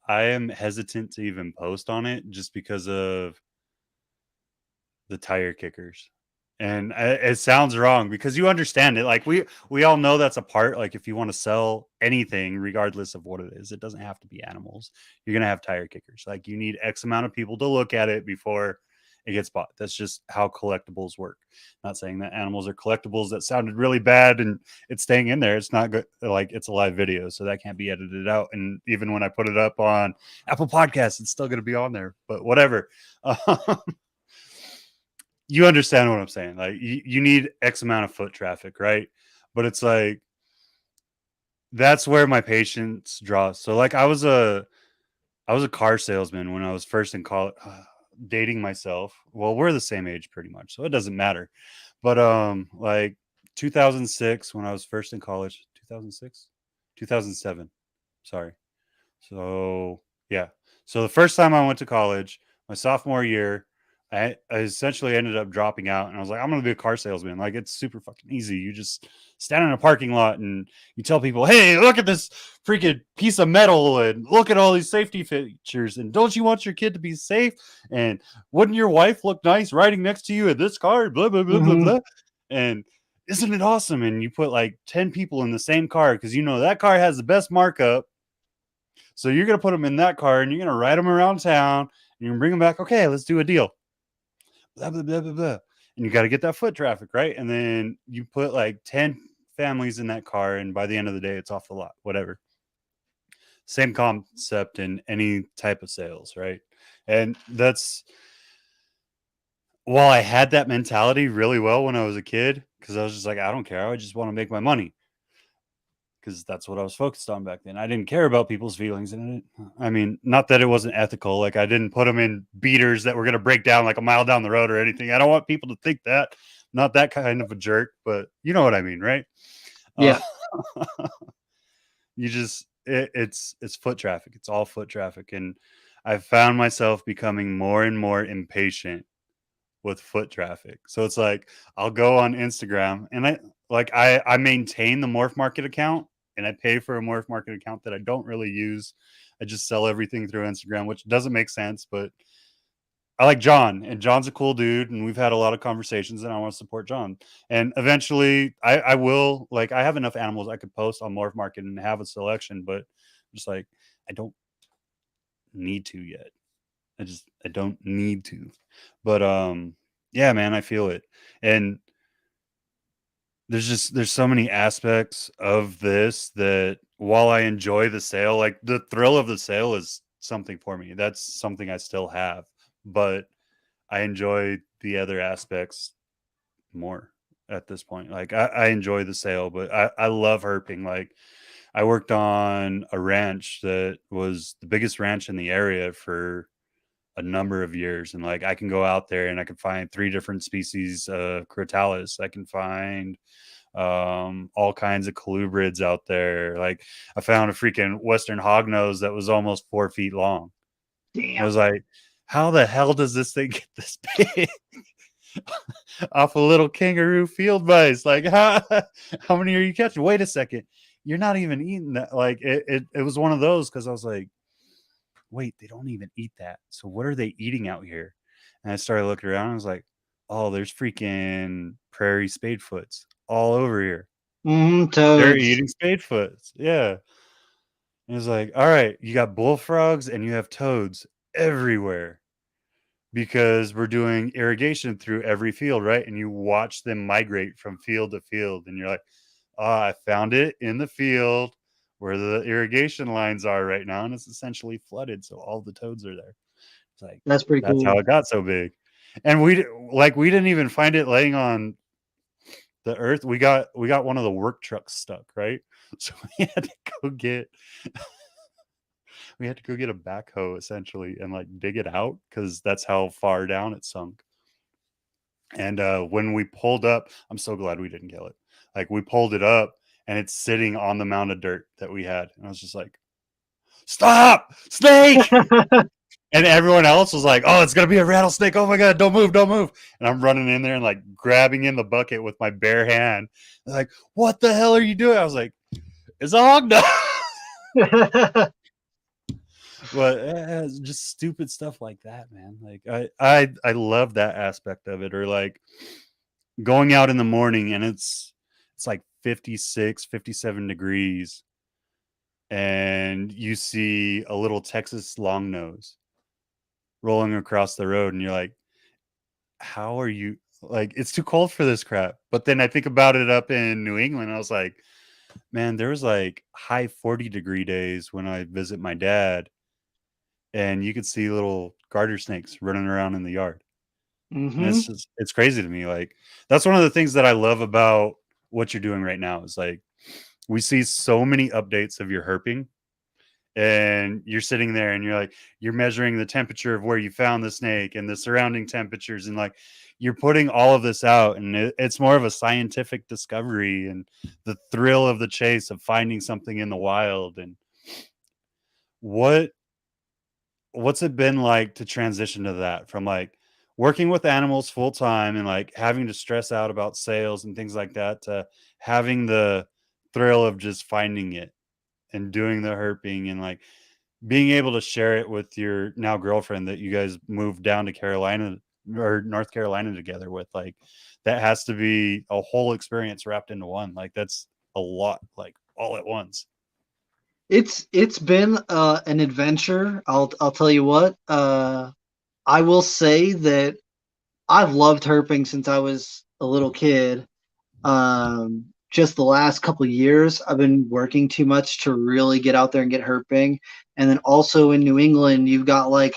I am hesitant to even post on it just because of the tire kickers. And it sounds wrong because you understand it. Like we all know that's a part. Like if you want to sell anything, regardless of what it is, it doesn't have to be animals. You're gonna have tire kickers. Like you need X amount of people to look at it before it gets bought. That's just how collectibles work. Not saying that animals are collectibles. That sounded really bad, and it's staying in there. It's not good. Like it's a live video, so that can't be edited out. And even when I put it up on Apple Podcasts, it's still gonna be on there. But whatever. You understand what I'm saying. Like you need X amount of foot traffic, right? But it's like that's where my patience draws. So like I was a car salesman when I was first in college, dating myself. Well, we're the same age pretty much, so it doesn't matter. But like 2006 when I was first in college, 2006, 2007. Sorry. So yeah. So the first time I went to college, my sophomore year, I essentially ended up dropping out, and I was like, I'm gonna be a car salesman. Like it's super fucking easy. You just stand in a parking lot and you tell people, hey, look at this freaking piece of metal and look at all these safety features. And don't you want your kid to be safe? And wouldn't your wife look nice riding next to you in this car? Blah blah blah blah Mm-hmm. blah. And isn't it awesome? And you put like 10 people in the same car because you know that car has the best markup, so you're going to put them in that car and you're going to ride them around town and you're going to bring them back. Okay, let's do a deal. Blah, blah, blah, blah, blah. And you got to get that foot traffic, right? And then you put like 10 families in that car. And by the end of the day, it's off the lot, whatever. Same concept in any type of sales, right? And that's, while I had that mentality really well when I was a kid, because I was just like, I don't care. I just want to make my money. Because that's what I was focused on back then. I didn't care about people's feelings in it. I mean, not that it wasn't ethical. Like I didn't put them in beaters that were going to break down like a mile down the road or anything. I don't want people to think that. Not that kind of a jerk, but you know what I mean, right? Uh, Yeah. you just it's foot traffic. It's all foot traffic, and I found myself becoming more and more impatient with foot traffic. So it's like I'll go on Instagram and I maintain the Morph Market account and I pay for a Morph Market account that I don't really use. I just sell everything through Instagram, which doesn't make sense, but I like John and John's a cool dude and we've had a lot of conversations and I want to support John. And eventually I will like I have enough animals I could post on Morph Market and have a selection, but just like I don't need to yet. I don't need to. But yeah, man, I feel it. And there's so many aspects of this that while I enjoy the sale, like the thrill of the sale is something for me. That's something I still have, but I enjoy the other aspects more at this point. Like I enjoy the sale, but I love herping. Like I worked on a ranch that was the biggest ranch in the area for a number of years, and like I can go out there and I can find three different species of crotalis. I can find all kinds of colubrids out there. Like I found a freaking western hognose that was almost 4 feet long. I Damn. was like, how the hell does this thing get this big off a little kangaroo field mice? Like how many are you catching? Wait a second, you're not even eating that. Like it was one of those because I was like, wait, they don't even eat that. So what are they eating out here? And I started looking around. And I was like, oh, there's freaking prairie spadefoots all over here. They're Toads. eating spadefoots. Yeah. And it's like, all right, you got bullfrogs and you have toads everywhere because we're doing irrigation through every field, right? And you watch them migrate from field to field. And you're like, ah, I found it in the field where the irrigation lines are right now. And it's essentially flooded. So all the toads are there. It's like, That's pretty that's how cool. it got so big. And we didn't even find it laying on the earth. We got one of the work trucks stuck, right? So go get we had to go get a backhoe essentially and like dig it out because that's how far down it sunk. And when we pulled up, I'm so glad we didn't kill it. Like we pulled it up and it's sitting on the mound of dirt that we had. And I was just like, stop, snake. And everyone else was like, oh, it's going to be a rattlesnake. Oh my God, don't move, don't move. And I'm running in there and like grabbing in the bucket with my bare hand. They're like, what the hell are you doing? I was like, it's a hog dog. But just stupid stuff like that, man. Like I love that aspect of it. Or like going out in the morning and it's like 56, 57 degrees and you see a little Texas longnose rolling across the road and you're like, how are you, like it's too cold for this crap. But then I think about it up in New England. I was like, man, there was like high 40-degree days when I visit my dad and you could see little garter snakes running around in the yard. And hmm it's crazy to me. Like that's one of the things that I love about what you're doing right now is like we see so many updates of your herping and you're sitting there and you're like you're measuring the temperature of where you found the snake and the surrounding temperatures and like you're putting all of this out and it's more of a scientific discovery and the thrill of the chase of finding something in the wild. And what what's it been like to transition to that from like working with animals full time and like having to stress out about sales and things like that to having the thrill of just finding it and doing the herping and like being able to share it with your now girlfriend that you guys moved down to Carolina or North Carolina together with? Like that has to be a whole experience wrapped into one. Like that's a lot, like all at once. It's been an adventure. I'll tell you what. I will say that I've loved herping since I was a little kid. Just the last couple of years, I've been working too much to really get out there and get herping. And then also in New England, you've got like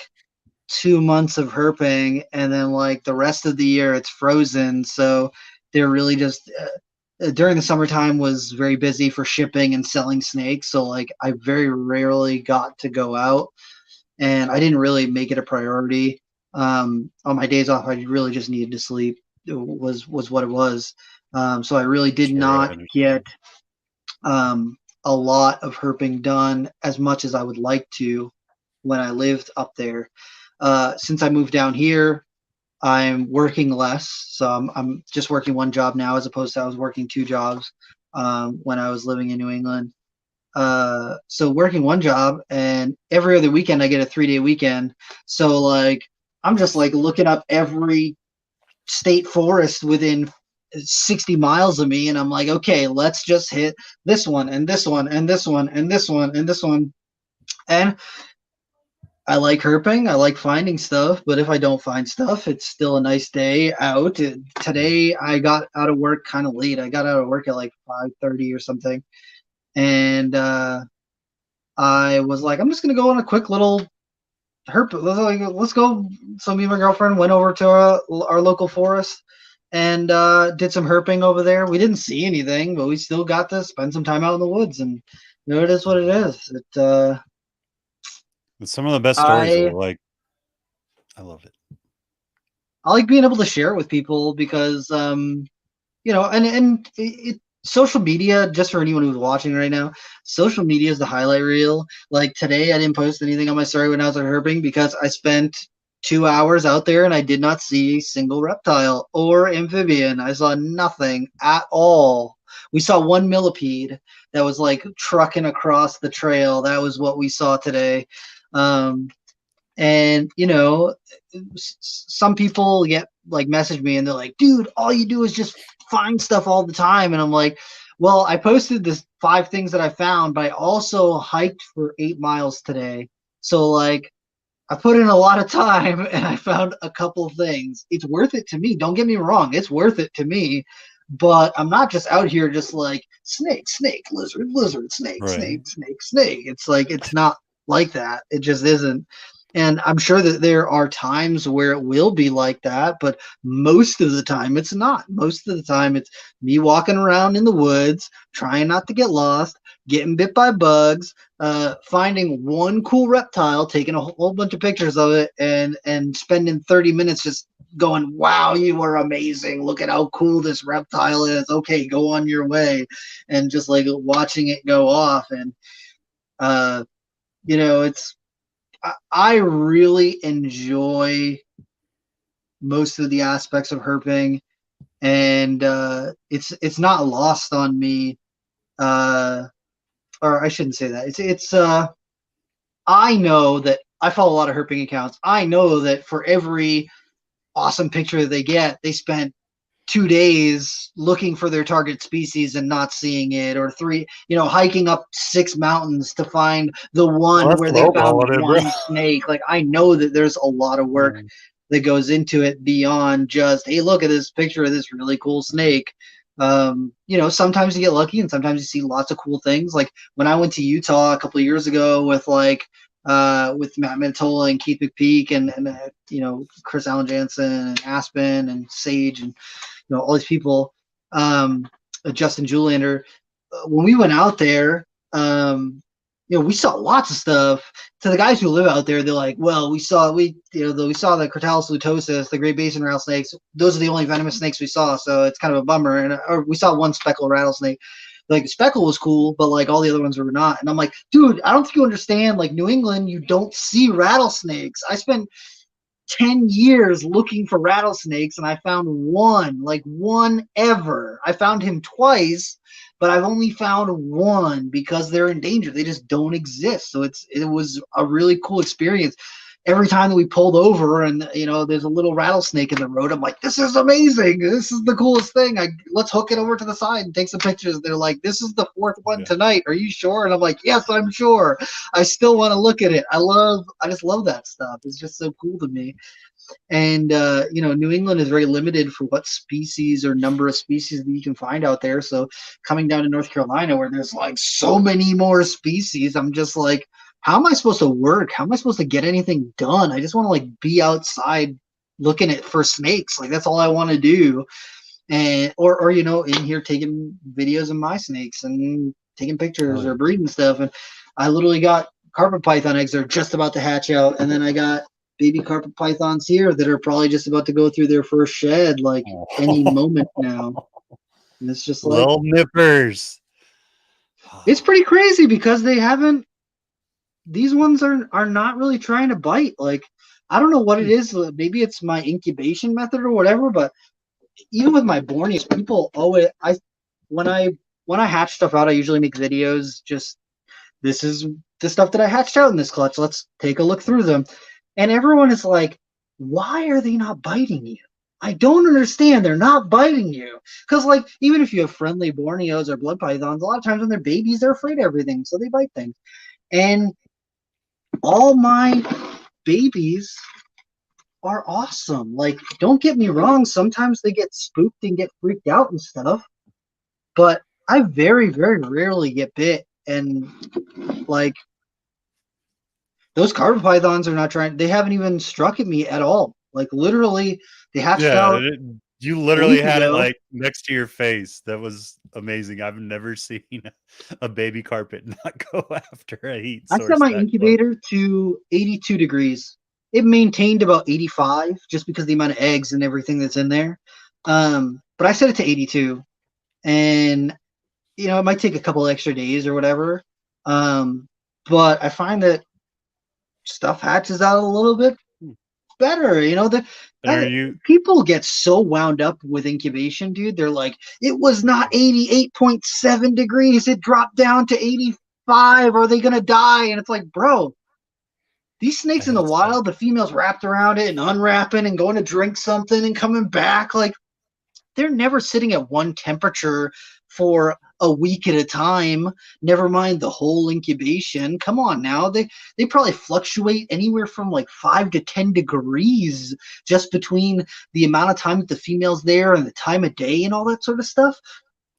2 months of herping, and then like the rest of the year it's frozen. So they're really just during the summertime was very busy for shipping and selling snakes. So like I very rarely got to go out, and I didn't really make it a priority. On my days off, I really just needed to sleep. Was what it was. So I really did Sure, I not get understand. a lot of herping done as much as I would like to when I lived up there. Since I moved down here, I'm working less, so I'm just working one job now as opposed to I was working two jobs when I was living in New England. So working one job, and every other weekend I get a 3-day weekend. So like I'm just like looking up every state forest within 60 miles of me, and I'm like, okay, let's just hit this one and this one and this one and this one and this one. And I like herping. I like finding stuff, but if I don't find stuff, it's still a nice day out. Today I got out of work kind of late. I got out of work at like 5:30 or something, and I was like, I'm just gonna go on a quick little herp. Let's go. So me and my girlfriend went over to our local forest and did some herping over there. We didn't see anything, but we still got to spend some time out in the woods, and it is what it is. But some of the best stories are I like, I love it. I like being able to share it with people because and social media, just for anyone who's watching right now, social media is the highlight reel. Like today I didn't post anything on my story when I was at herping because I spent 2 hours out there and I did not see a single reptile or amphibian. I saw nothing at all. We saw one millipede that was like trucking across the trail. That was what we saw today. um, and some people get like message me and they're like, dude, all you do is just find stuff all the time. And I'm like, well, I posted this 5 things that I found, but I also hiked for 8 miles today. So like I put in a lot of time and I found a couple of things. It's worth it to me. Don't get me wrong, it's worth it to me. But I'm not just out here just like snake, snake, lizard, lizard, snake, Right. snake, snake, snake. It's like it's not like that. It just isn't. And I'm sure that there are times where it will be like that, but most of the time it's not. Most of the time it's me walking around in the woods, trying not to get lost, getting bit by bugs, finding one cool reptile, taking a whole bunch of pictures of it, and spending 30 minutes just going, "Wow, you are amazing! Look at how cool this reptile is. Okay, go on your way," and just like watching it go off. And uh, it's I really enjoy most of the aspects of herping, and it's not lost on me. Uh, or I shouldn't say that. It's I know that I follow a lot of herping accounts. I know that for every awesome picture that they get, they spent 2 days looking for their target species and not seeing it, or three, hiking up 6 mountains to find the Well, one that's where they found lowballing it, bro. one snake. Like I know that there's a lot of work Mm, that goes into it beyond just, hey, look at this picture of this really cool snake. Sometimes you get lucky and sometimes you see lots of cool things. Like when I went to Utah a couple of years ago with Matt Mintola and Keith McPeak and Chris Allen Jansen and Aspen and Sage and all these people, Justin Juliander. When we went out there, we saw lots of stuff. To the guys who live out there, they're like, well, we saw the Crotalus lutosus, the Great Basin rattlesnakes. Those are the only venomous snakes we saw, so it's kind of a bummer. And or we saw one speckled rattlesnake. Like the speckle was cool, but like all the other ones were not. And I'm like, dude, I don't think you understand. Like New England, you don't see rattlesnakes. I spent 10 years looking for rattlesnakes and I found one, like one ever. I found him twice, but I've only found one because they're endangered. They just don't exist. So it was a really cool experience. Every time that we pulled over and there's a little rattlesnake in the road, I'm like, this is amazing. This is the coolest thing. Let's hook it over to the side and take some pictures. They're like, this is the fourth one yeah. tonight. Are you sure? And I'm like, yes, I'm sure. I still want to look at it. I just love that stuff. It's just so cool to me. And New England is very limited for what species or number of species that you can find out there. So coming down to North Carolina, where there's like so many more species, I'm just like, how am I supposed to work? How am I supposed to get anything done? I just want to like be outside looking at for snakes. Like that's all I want to do. And or in here taking videos of my snakes and taking pictures Hell or yeah. breeding stuff. And I literally got carpet python eggs that are just about to hatch out, and then I got baby carpet pythons here that are probably just about to go through their first shed like any Oh. moment now. And it's just like Little nippers. it's pretty crazy because they haven't these ones are not really trying to bite. Like I don't know what it is. Maybe it's my incubation method or whatever, but even with my Borneos, people always when I when I hatch stuff out, I usually make videos. Just this is the stuff that I hatched out in this clutch. Let's take a look through them, and everyone is like, "Why are they not biting you?" I don't understand. They're not biting you because, like, even if you have friendly Borneos or blood pythons, a lot of times when they're babies, they're afraid of everything, so they bite things. And all my babies are awesome. Like, don't get me wrong, sometimes they get spooked and get freaked out and stuff, but I very, very rarely get bit. And like those carpet pythons are not trying, they haven't even struck at me at all. Like, literally, they hatched Yeah, out you a literally week had it ago. like next to your face. That was amazing. I've never seen a baby carpet not go after a heat I set source my that close. incubator to 82 degrees. It maintained about 85 just because of the amount of eggs and everything that's in there. But I set it to 82. And it might take a couple extra days or whatever. But I find that stuff hatches out a little bit better. And are That you people get so wound up with incubation, dude. They're like, it was not 88.7 degrees. It dropped down to 85. Are they gonna die? And it's like, bro, these snakes in the it's like wild, the females wrapped around it and unwrapping and going to drink something and coming back. Like they're never sitting at one temperature for a week at a time, never mind the whole incubation. Come on now, they probably fluctuate anywhere from like 5 to 10 degrees just between the amount of time that the female's there and the time of day and all that sort of stuff.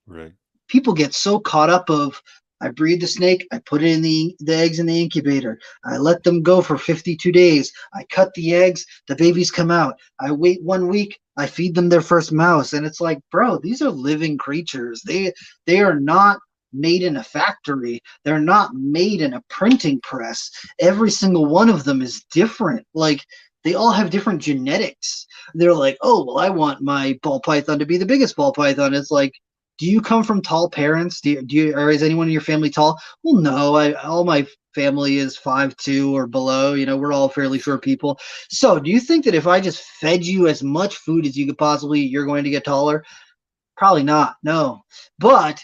right. People get so caught up of, I breed the snake, I put it in the eggs in the incubator, I let them go for 52 days, I cut the eggs, the babies come out, I wait 1 week, I feed them their first mouse. And it's like, bro, these are living creatures. They are not made in a factory. They're not made in a printing press. Every single one of them is different. Like they all have different genetics. They're like, oh well, I want my ball python to be the biggest ball python. It's like, do you come from tall parents? Or is anyone in your family tall? Well, no. All my family is 5'2" or below. We're all fairly short people. So, do you think that if I just fed you as much food as you could possibly eat, you're going to get taller? Probably not. No. But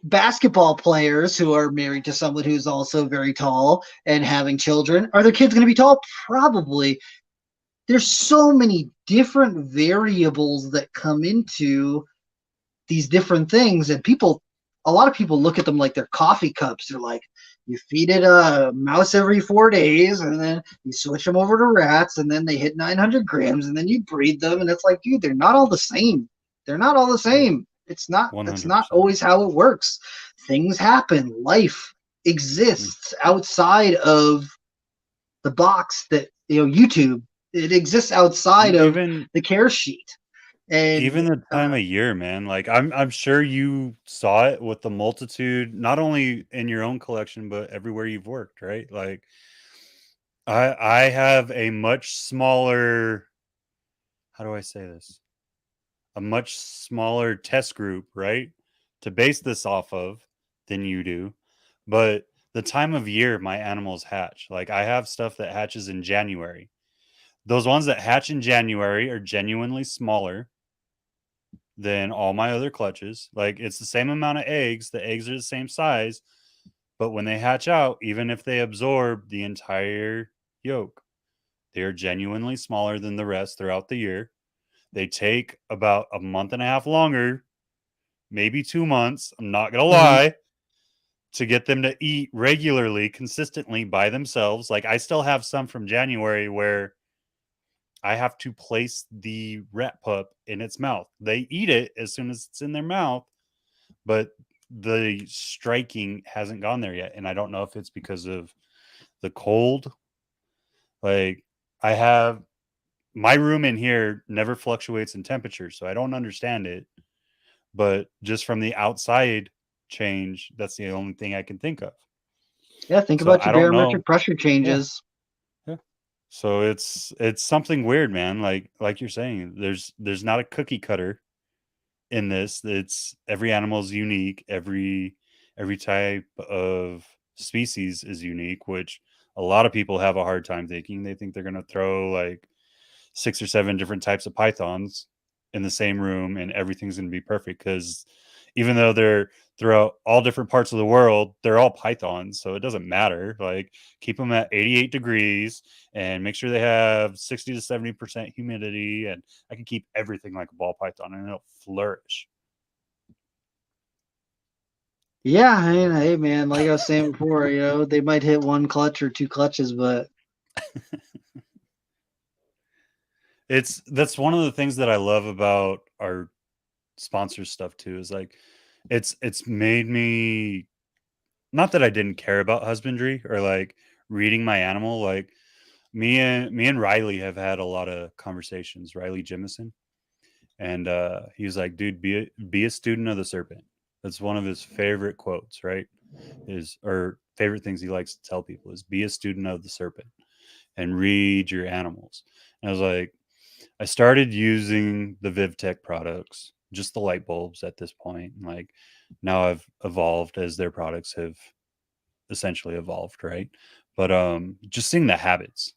basketball players who are married to someone who's also very tall and having children, are their kids going to be tall? Probably. There's so many different variables that come into these different things, and a lot of people look at them like they're coffee cups. They're like, you feed it a mouse every 4 days, and then you switch them over to rats, and then they hit 900 grams, and then you breed them. And it's like, dude, they're not all the same. They're not all the same. It's not 100%. always how it works. Things happen. Life exists outside of the box that YouTube. It exists outside of Even the care sheet. And even the time of year, man. Like I'm sure you saw it with the multitude, not only in your own collection, but everywhere you've worked, right? Like I have a much smaller, how do I say this? A much smaller test group, right? To base this off of than you do. But the time of year my animals hatch, like I have stuff that hatches in January. Those ones that hatch in January are genuinely smaller than all my other clutches. Like it's the same amount of eggs, the eggs are the same size, but when they hatch out, even if they absorb the entire yolk, they are genuinely smaller than the rest throughout the year. They take about a month and a half longer, maybe 2 months. I'm not going to Mhm. lie, to get them to eat regularly, consistently by themselves. Like I still have some from January where I have to place the rat pup in its mouth. They eat it as soon as it's in their mouth, but the striking hasn't gone there yet, and I don't know if it's because of the cold. Like, I have my room in here never fluctuates in temperature, so I don't understand it. But just from the outside change, that's the only thing I can think of. Yeah, think So about I your don't barometric know. pressure Yeah, changes. yeah. So it's something weird, man. Like you're saying, there's not a cookie cutter in this. It's every animal is unique. Every type of species is unique, which a lot of people have a hard time thinking. They think they're going to throw like 6 or 7 different types of pythons in the same room and everything's going to be perfect, because even though they're throughout all different parts of the world, they're all pythons, so it doesn't matter. Like, keep them at 88 degrees and make sure they have 60 to 70% humidity, and I can keep everything like a ball python and it'll flourish. Yeah, I mean, hey man, like I was saying before, they might hit one clutch or two clutches, but It's That's one of the things that I love about our sponsor stuff too, is like it's made me, not that I didn't care about husbandry or like reading my animal. Like, me and Riley have had a lot of conversations, Riley Jemison, and he was like, dude, be a student of the serpent. That's one of his favorite quotes, right? Is Or favorite things he likes to tell people is, be a student of the serpent and read your animals. And I was like, I started using the VivTech products, just the light bulbs at this point. Like, now I've evolved as their products have essentially evolved, right? But just seeing the habits,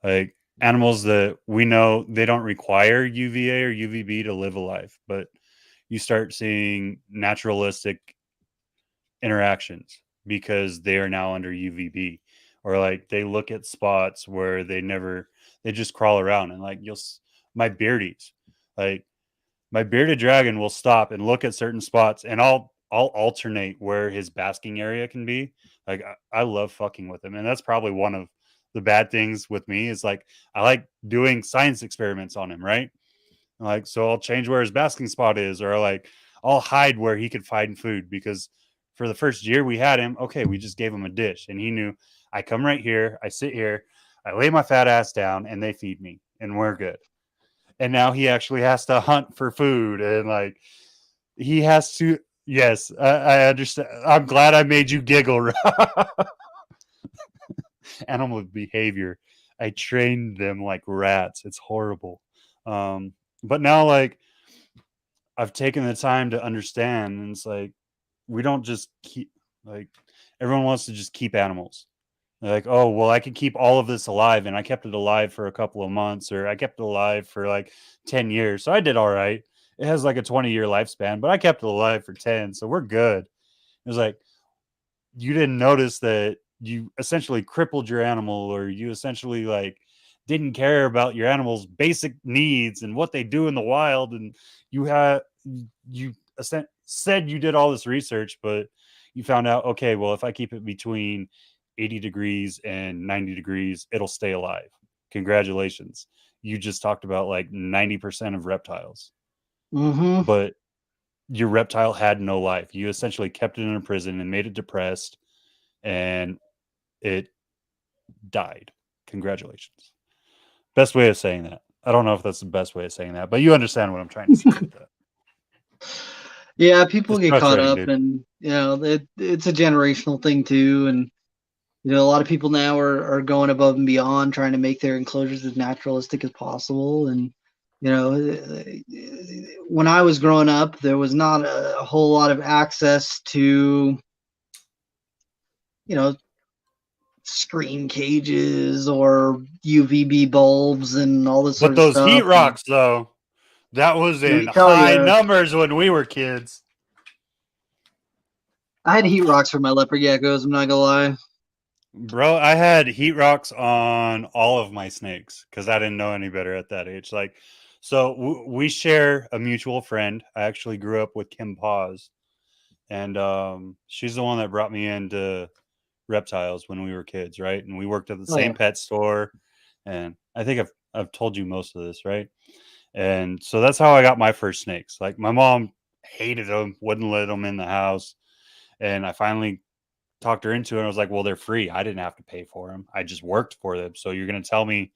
like animals that we know they don't require UVA or UVB to live a life, but you start seeing naturalistic interactions because they are now under UVB, or like they look at spots where they just crawl around, and like my beardies, like my bearded dragon will stop and look at certain spots, and I'll alternate where his basking area can be. Like, I love fucking with him, and that's probably one of the bad things with me, is like I like doing science experiments on him, right? Like, so I'll change where his basking spot is, or like I'll hide where he could find food, because for the first year we had him, okay, we just gave him a dish and he knew, I come right here, I sit here, I lay my fat ass down and they feed me and we're good. And now he actually has to hunt for food, and like he has to. Yes, I understand. I'm glad I made you giggle. Animal behavior. I trained them like rats. It's horrible. Um, but now, like, I've taken the time to understand, and it's like we don't just keep, like, everyone wants to just keep animals. They're like, oh, well, I could keep all of this alive, and I kept it alive for a couple of months, or I kept it alive for like 10 years. So I did all right. It has like a 20-year lifespan, but I kept it alive for 10. So we're good. It was like, you didn't notice that you essentially crippled your animal, or you essentially like didn't care about your animal's basic needs and what they do in the wild. And you said you did all this research, but you found out, okay, well, if I keep it between 80 degrees and 90 degrees, it'll stay alive. Congratulations. You just talked about like 90% of reptiles, mm-hmm. but your reptile had no life. You essentially kept it in a prison and made it depressed, and it died. Congratulations. Best way of saying that. I don't know if that's the best way of saying that, but you understand what I'm trying to say with that. Yeah, people It's get caught frustrating, up, dude. and it's a generational thing too, and a lot of people now are going above and beyond trying to make their enclosures as naturalistic as possible. And when I was growing up, there was not a whole lot of access to you know screen cages or UVB bulbs and all this sort But of those heat stuff. And rocks, though, that was let in me tell high you, numbers when we were kids. I had heat rocks for my leopard geckos. I'm not gonna lie. Bro, I had heat rocks on all of my snakes because I didn't know any better at that age. Like, so we share a mutual friend. I actually grew up with Kim Paws, and she's the one that brought me into reptiles when we were kids, right? And we worked at the Oh yeah. same pet store, and I think I've told you most of this, right? And so that's how I got my first snakes. Like, my mom hated them, wouldn't let them in the house. And I finally talked her into it. And I was like, well, they're free. I didn't have to pay for them. I just worked for them. So you're going to tell me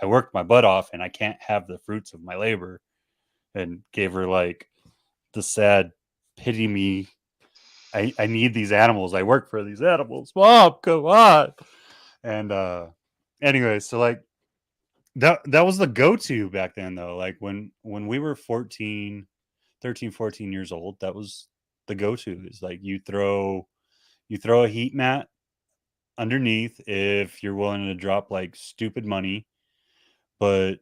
I worked my butt off and I can't have the fruits of my labor? And gave her like the sad pity me. I need these animals. I work for these animals. Mom, come on. And anyway, so like that was the go-to back then though. Like when we were 14 years old, that was the go-to. Is like you throw a heat mat underneath if you're willing to drop like stupid money, but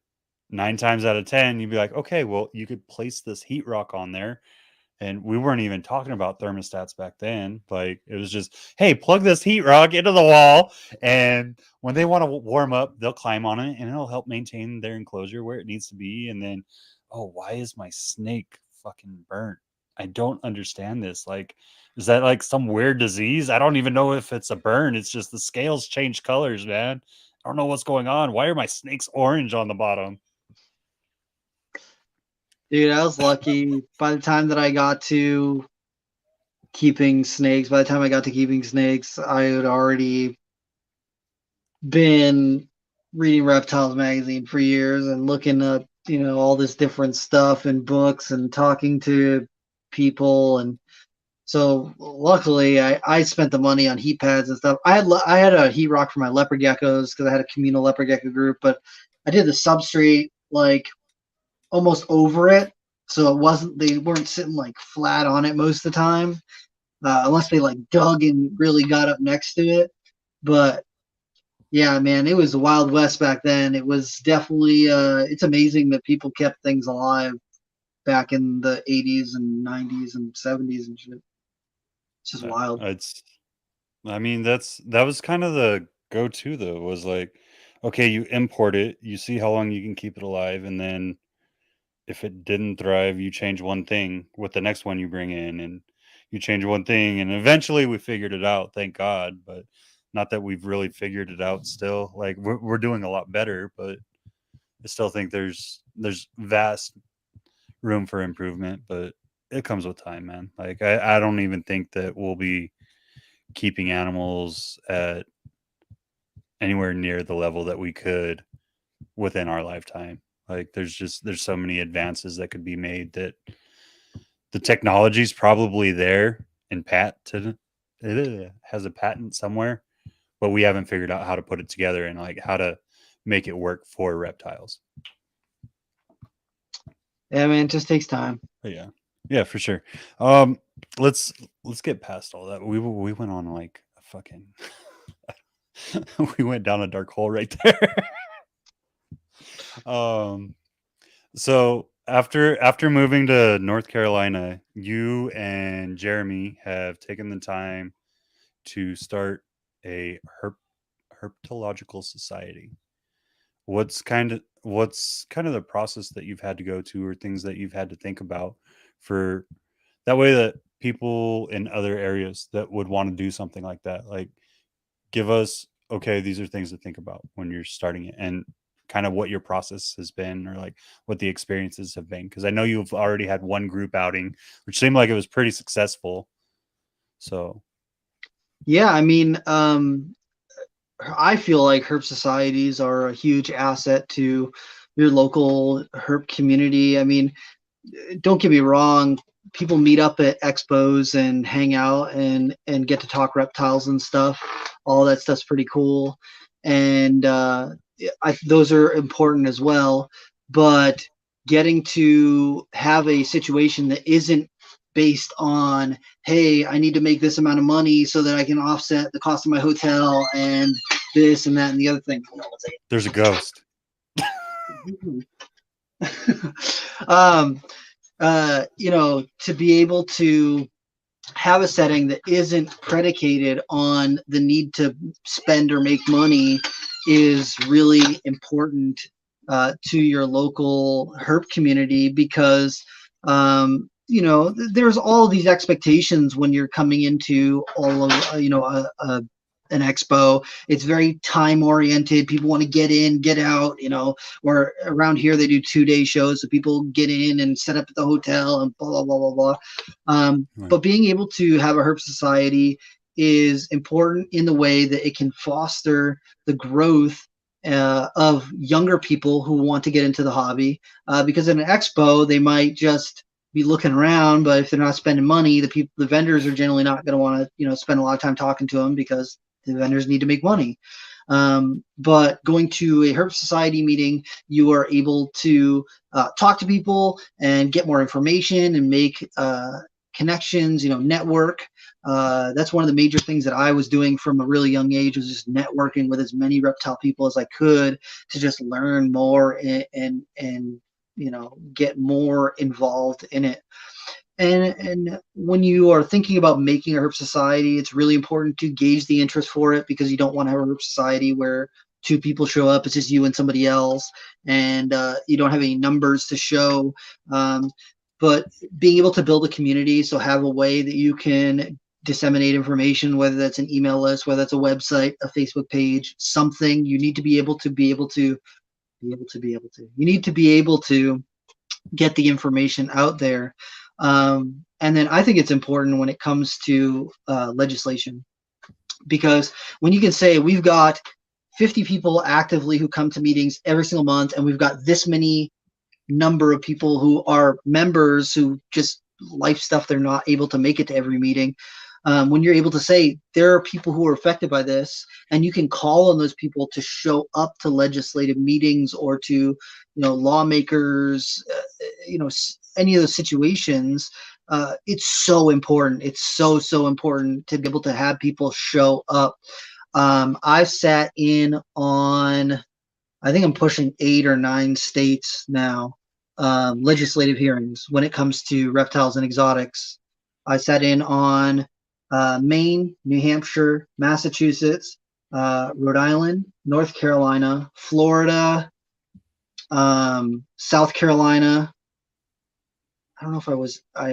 9 times out of 10 you'd be like, okay, well, you could place this heat rock on there. And we weren't even talking about thermostats back then. Like it was just, hey, plug this heat rock into the wall, and when they want to warm up, they'll climb on it, and it'll help maintain their enclosure where it needs to be. And then, oh, why is my snake fucking burnt? I don't understand this. Like, is that like some weird disease? I don't even know if it's a burn. It's just the scales change colors, man. I don't know what's going on. Why are my snakes orange on the bottom? Dude, I was lucky. By the time I got to keeping snakes, I had already been reading Reptiles magazine for years and looking up, all this different stuff and books and talking to people. And so luckily I spent the money on heat pads and stuff. I had a heat rock for my leopard geckos because I had a communal leopard gecko group, but I did the substrate like almost over it. So they weren't sitting like flat on it most of the time, unless they like dug and really got up next to it. But yeah, man, it was the Wild West back then. It was definitely, it's amazing that people kept things alive back in the 80s and 90s and 70s and shit. It's just Yeah, wild. I mean, that was kind of the go-to though, was like, okay, you import it, you see how long you can keep it alive, and then if it didn't thrive, you change one thing with the next one you bring in, and you change one thing, and eventually we figured it out, thank God. But not that we've really figured it out still. Like we're doing a lot better, but I still think there's vast room for improvement, but it comes with time, man. Like I don't even think that we'll be keeping animals at anywhere near the level that we could within our lifetime. Like there's so many advances that could be made that the technology's probably there and it has a patent somewhere, but we haven't figured out how to put it together and like how to make it work for reptiles. Yeah, man, it just takes time. But yeah, for sure. Let's get past all that. We went on like a fucking we went down a dark hole right there. So after moving to North Carolina, you and Jeremy have taken the time to start a herpetological society. What's kind of the process that you've had to go to, or things that you've had to think about, for that way that people in other areas that would want to do something like that, like, give us, okay, these are things to think about when you're starting it, and kind of what your process has been, or like what the experiences have been, because I know you've already had one group outing which seemed like it was pretty successful. So Yeah, I mean, I feel like herp societies are a huge asset to your local herp community. I mean, don't get me wrong, people meet up at expos and hang out and get to talk reptiles and stuff. All that stuff's pretty cool, and those are important as well. But getting to have a situation that isn't based on, hey, I need to make this amount of money so that I can offset the cost of my hotel and this and that and the other thing. there's a ghost. um, to be able to have a setting that isn't predicated on the need to spend or make money is really important to your local herp community, because there's all these expectations when you're coming into all of an expo. It's very time oriented. People want to get in, get out, or around here they do 2-day shows. So people get in and set up at the hotel and blah, blah, blah, blah, blah. Right. But being able to have a herp society is important in the way that it can foster the growth of younger people who want to get into the hobby. Because in an expo, they might just be looking around, but if they're not spending money, the vendors are generally not going to want to, spend a lot of time talking to them because the vendors need to make money. But going to a herp society meeting, you are able to talk to people and get more information and make connections, network. That's one of the major things that I was doing from a really young age, was just networking with as many reptile people as I could to just learn more and get more involved in it. And when you are thinking about making a herp society, it's really important to gauge the interest for it, because you don't want to have a herp society where 2 people show up, it's just you and somebody else, and you don't have any numbers to show. But being able to build a community, so have a way that you can disseminate information, whether that's an email list, whether that's a website, a Facebook page, something. You need to be able to get the information out there. And then I think it's important when it comes to legislation, because when you can say we've got 50 people actively who come to meetings every single month, and we've got this many number of people who are members who just life stuff, they're not able to make it to every meeting. When you're able to say there are people who are affected by this, and you can call on those people to show up to legislative meetings or to, lawmakers, any of those situations, it's so important. It's so important to be able to have people show up. I've sat in on, I think I'm pushing 8 or 9 states now, legislative hearings when it comes to reptiles and exotics. I sat in on Maine, New Hampshire, Massachusetts, Rhode Island, North Carolina, Florida, South Carolina. I don't know if I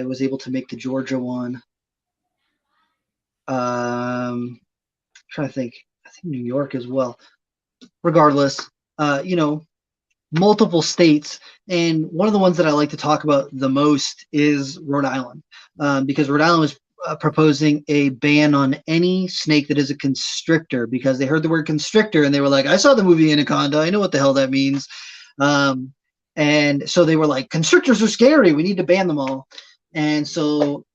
was able to make the Georgia one. Trying to think. I think New York as well. Regardless, multiple states, and one of the ones that I like to talk about the most is Rhode Island, because Rhode Island was proposing a ban on any snake that is a constrictor, because they heard the word constrictor and they were like, I saw the movie Anaconda, I know what the hell that means. And so they were like, constrictors are scary, we need to ban them all. And so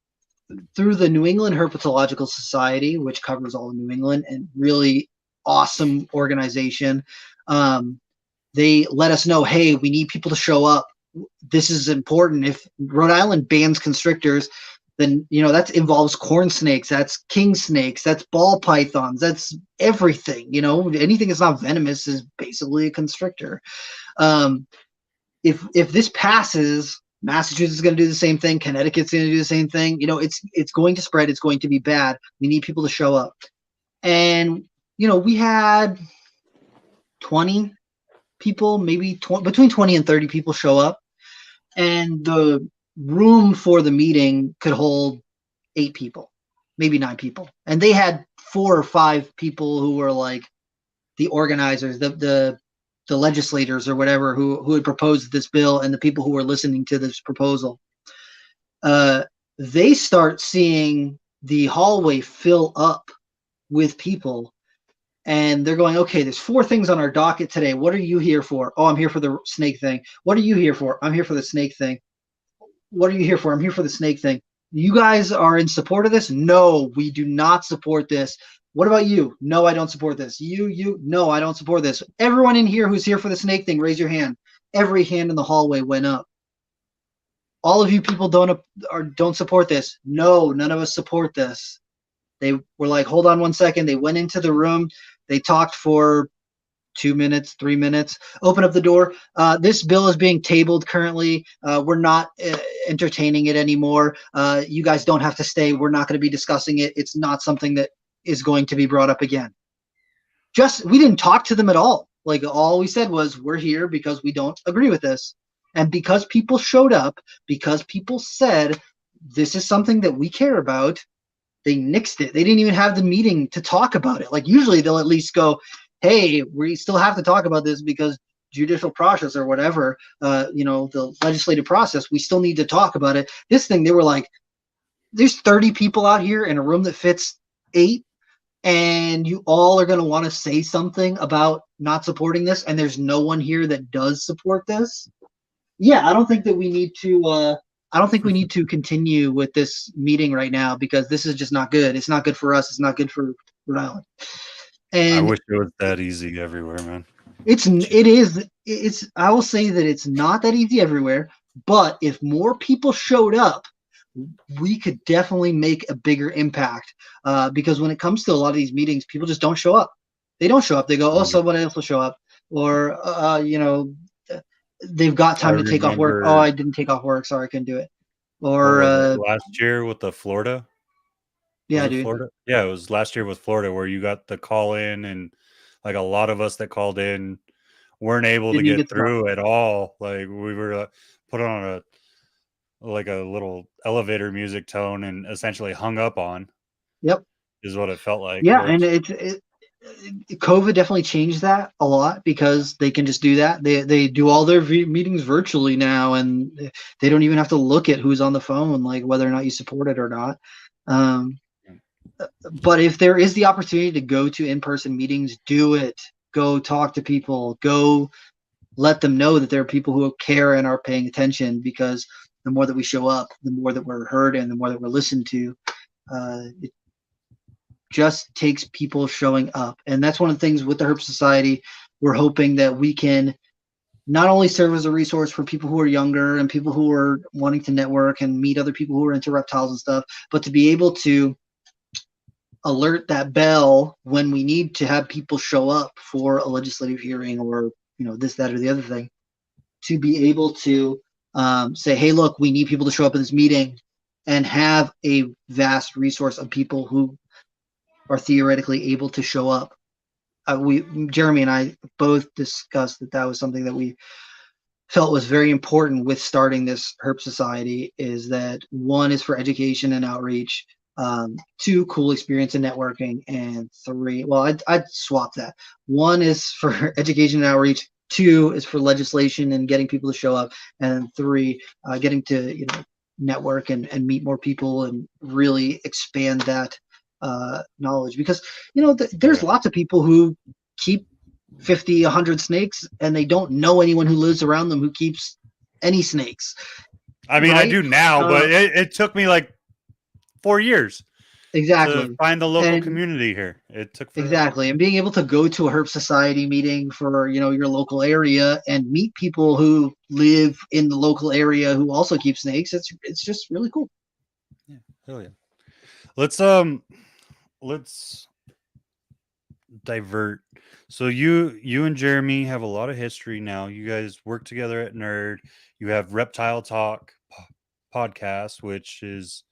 through the New England Herpetological Society, which covers all of New England, and really awesome organization, they let us know, hey, we need people to show up. This is important. If Rhode Island bans constrictors, then that involves corn snakes, that's king snakes, that's ball pythons, that's everything. Anything that's not venomous is basically a constrictor. If this passes, Massachusetts is going to do the same thing, Connecticut's going to do the same thing. It's going to spread, it's going to be bad. We need people to show up. And we had 20 people, maybe between 20 and 30 people show up, and the room for the meeting could hold 8 people, maybe 9 people, and they had 4 or 5 people who were like the organizers, the legislators or whatever, who had proposed this bill, and the people who were listening to this proposal. They start seeing the hallway fill up with people, and they're going, okay, there's 4 things on our docket today. What are you here for? Oh, I'm here for the snake thing. What are you here for? I'm here for the snake thing. What are you here for? I'm here for the snake thing. You guys are in support of this? No, we do not support this. What about you? No, I don't support this. You, no, I don't support this. Everyone in here who's here for the snake thing, raise your hand. Every hand in the hallway went up. All of you people don't support this. No, none of us support this. They were like, hold on one second. They went into the room. They talked for 2 minutes, 3 minutes, open up the door. This bill is being tabled currently. We're not entertaining it anymore. You guys don't have to stay. We're not going to be discussing it. It's not something that is going to be brought up again. We didn't talk to them at all. Like, all we said was, we're here because we don't agree with this. And because people showed up, because people said, this is something that we care about, they nixed it. They didn't even have the meeting to talk about it. Like usually they'll at least go, hey, we still have to talk about this because judicial process or whatever, the legislative process, we still need to talk about it. This thing, they were like, there's 30 people out here in a room that fits 8, and you all are going to want to say something about not supporting this, and there's no one here that does support this. Yeah, I don't think that we need to. I don't think we need to continue with this meeting right now because this is just not good. It's not good for us. It's not good for Rhode Island. I And wish it was that easy everywhere, man. it's I will say that it's not that easy everywhere, but if more people showed up, we could definitely make a bigger impact. Because when it comes to a lot of these meetings, people just don't show up. They don't show up. They go, oh, someone else will show up, or they've got I time to take off work. Oh, remember, I didn't take off work. Sorry, I couldn't do it. what Or was it, last year with the Florida? Was yeah, it dude, Florida? Yeah, it was last year with Florida where you got the call in, and like a lot of us that called in weren't able to didn't even get get to talk. through at all. Like we were put on a little elevator music tone and essentially hung up on, Yep. is what it felt like, Yeah, and which COVID definitely changed that a lot because they can just do that. They do all their meetings virtually now, and they don't even have to look at who's on the phone, like whether or not you support it or not. Um, but if there is the opportunity to go to in-person meetings, do it. Go talk to people. Go let them know that there are people who care and are paying attention, because the more that we show up, the more that we're heard and the more that we're listened to. It just takes people showing up. And that's one of the things with the Herp Society. We're hoping that we can not only serve as a resource for people who are younger and people who are wanting to network and meet other people who are into reptiles and stuff, but to be able to alert that bell when we need to have people show up for a legislative hearing or this, that, or the other thing, to be able to say, hey, look, we need people to show up at this meeting, and have a vast resource of people who are theoretically able to show up. Jeremy and I both discussed that was something that we felt was very important with starting this Herp Society, is that one is for education and outreach, two, cool experience and networking, and three, well, I'd swap that. One is for education and outreach, two is for legislation and getting people to show up, and three, getting to network and meet more people and really expand that knowledge, because there's yeah. lots of people who keep 50, 100 snakes, and they don't know anyone who lives around them who keeps any snakes, I mean, I right? do now, but it took me like 4 years to Exactly. find the local And community here. It took forever. exactly. And being able to go to a Herp Society meeting for, your local area and meet people who live in the local area who also keep snakes, it's just really cool. Yeah, hell yeah. Let's divert. So you and Jeremy have a lot of history now. You guys work together at Nerd. You have Reptile Talk podcast, which is,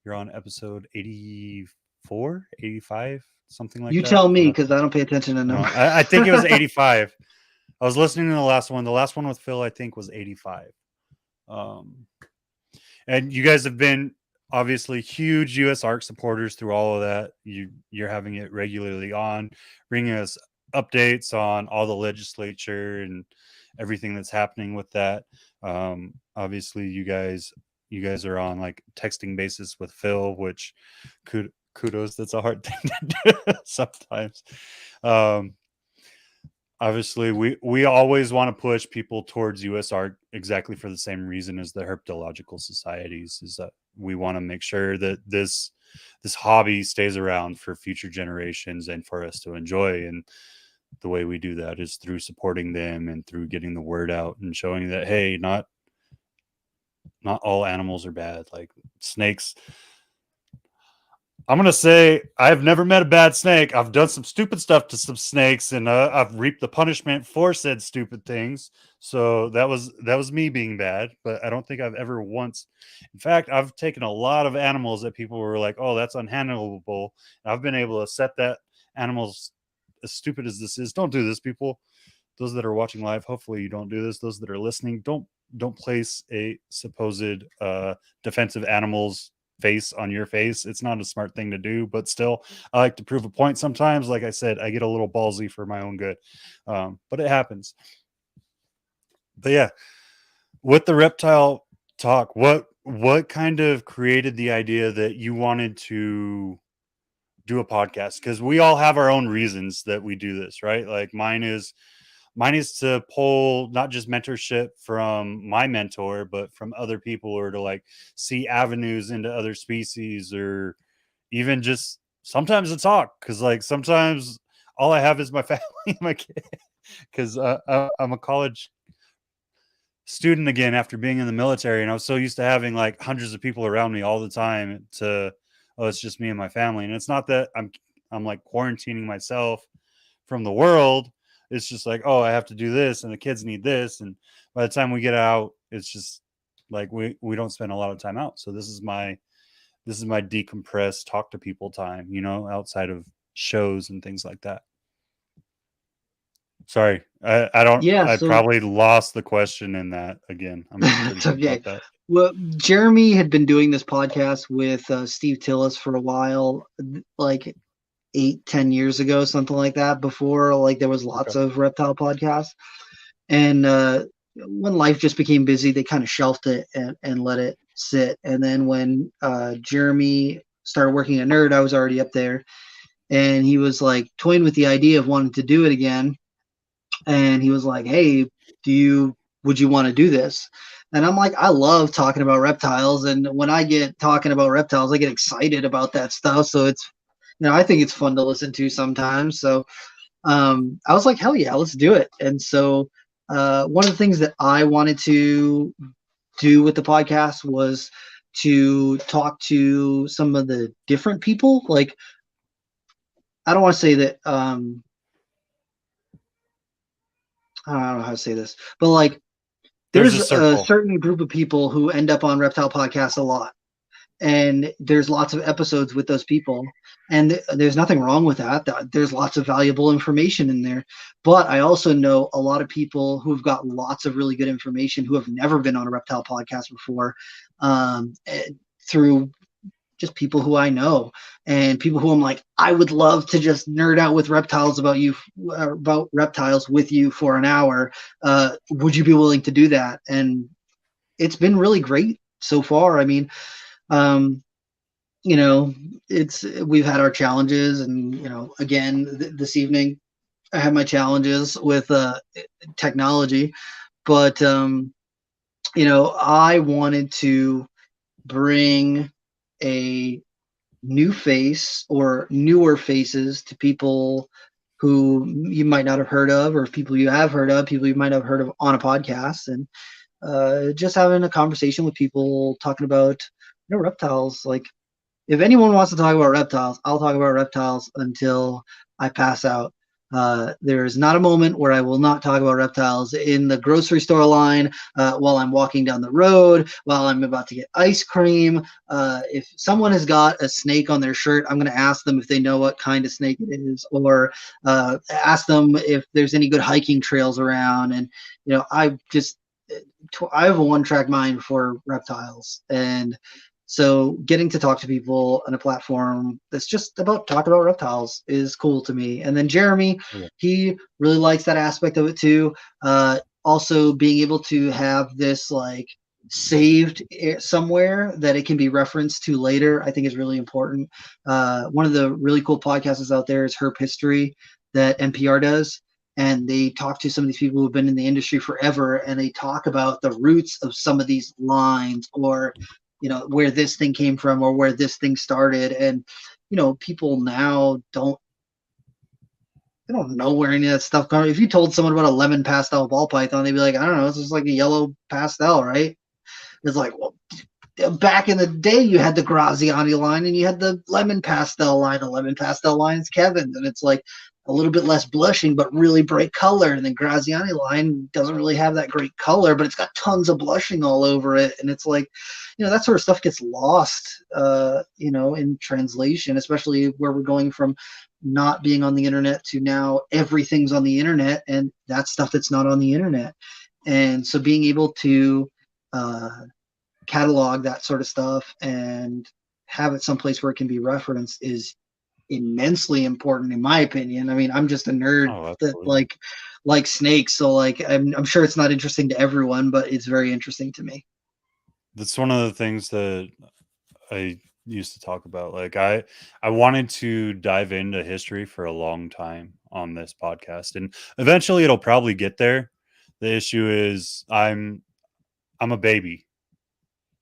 you're on episode 84, 85, something like You that. tell me, because I don't pay attention to numbers. I think it was 85. I was listening to the last one. The last one with Phil, I think, was 85. And you guys have been obviously huge USARK supporters through all of that. You're having it regularly on, bringing us updates on all the legislature and everything that's happening with that. Obviously, you guys are on like texting basis with Phil, which kudos. That's a hard thing to do sometimes. Obviously, we always want to push people towards USARK exactly for the same reason as the herpetological societies, is that we want to make sure that this hobby stays around for future generations and for us to enjoy. And the way we do that is through supporting them and through getting the word out and showing that, hey, not all animals are bad. Like snakes, I'm going to say I've never met a bad snake. I've done some stupid stuff to some snakes, and I've reaped the punishment for said stupid things. So that was me being bad, but I don't think I've ever once. In fact, I've taken a lot of animals that people were like, oh, that's unhandleable. And I've been able to set that animals, as stupid as this is, don't do this, people. Those that are watching live, hopefully you don't do this. Those that are listening, don't place a supposed defensive animals face on your face. It's not a smart thing to do, but still, I like to prove a point sometimes. Like I said, I get a little ballsy for my own good, but it happens. But yeah, with the reptile talk, what kind of created the idea that you wanted to do a podcast? Because we all have our own reasons that we do this, right? Like mine is to pull not just mentorship from my mentor, but from other people, or to like see avenues into other species, or even just sometimes to talk. Because like sometimes all I have is my family and my kid. Because I'm a college student again after being in the military, and I was so used to having like hundreds of people around me all the time to, oh, it's just me and my family. And it's not that I'm like quarantining myself from the world. It's just like, oh, I have to do this and the kids need this, and by the time we get out, it's just like we don't spend a lot of time out. So this is my decompress, talk to people time, outside of shows and things like that. Sorry, I don't. Yeah, I so probably lost the question in that again. I'm pretty it's sure okay. about that. Well, Jeremy had been doing this podcast with Steve Tillis for a while, like 8, 10 years ago, something like that. Before, like there was Okay. lots of reptile podcasts, and when life just became busy, they kind of shelved it and let it sit. And then when Jeremy started working at Nerd, I was already up there, and he was like toying with the idea of wanting to do it again. And he was like, "Hey, would you want to do this?" And I'm like, I love talking about reptiles, and when I get talking about reptiles, I get excited about that stuff. So it's, I think it's fun to listen to sometimes. So I was like, hell yeah, let's do it. And so one of the things that I wanted to do with the podcast was to talk to some of the different people. Like, I don't want to say that I don't know how to say this, but like There's there's a a circle. certain group of people who end up on reptile podcasts a lot, and there's lots of episodes with those people, and there's nothing wrong with that. There's lots of valuable information in there, but I also know a lot of people who've got lots of really good information who have never been on a reptile podcast before, through just people who I know, and people who I'm like, I would love to just nerd out with reptiles about reptiles with you for an hour. Would you be willing to do that? And it's been really great so far. I mean, um, we've had our challenges, and again, this evening I have my challenges with technology, but I wanted to bring a new face or newer faces to people who you might not have heard of, or people you have heard of, people you might have heard of on a podcast, and just having a conversation with people talking about reptiles. Like, if anyone wants to talk about reptiles, I'll talk about reptiles until I pass out. There is not a moment where I will not talk about reptiles in the grocery store line, while I'm walking down the road, while I'm about to get ice cream. If someone has got a snake on their shirt, I'm going to ask them if they know what kind of snake it is, or ask them if there's any good hiking trails around. And, I have a one-track mind for reptiles. And so getting to talk to people on a platform that's just about talking about reptiles is cool to me. And then Jeremy, Yeah. he really likes that aspect of it too. Also being able to have this like saved somewhere that it can be referenced to later, I think is really important. One of the really cool podcasts out there is Herp History that NPR does. And they talk to some of these people who've been in the industry forever, and they talk about the roots of some of these lines, or where this thing came from, or where this thing started. And people now they don't know where any of that stuff comes. If you told someone about a lemon pastel ball python, they'd be like, I don't know, it's just like a yellow pastel, right? It's like, well, back in the day, you had the Graziani line and you had the lemon pastel line. The lemon pastel line is Kevin's, and it's like a little bit less blushing but really bright color. And then Graziani line doesn't really have that great color, but it's got tons of blushing all over it. And it's like, that sort of stuff gets lost, in translation, especially where we're going from not being on the internet to now everything's on the internet, and that's stuff that's not on the internet. And so being able to catalog that sort of stuff and have it someplace where it can be referenced is immensely important, in my opinion. I mean, I'm just a nerd Oh, that absolutely. like snakes, so like I'm sure it's not interesting to everyone, but it's very interesting to me. That's one of the things that I used to talk about. Like I wanted to dive into history for a long time on this podcast, and eventually it'll probably get there. The issue is I'm a baby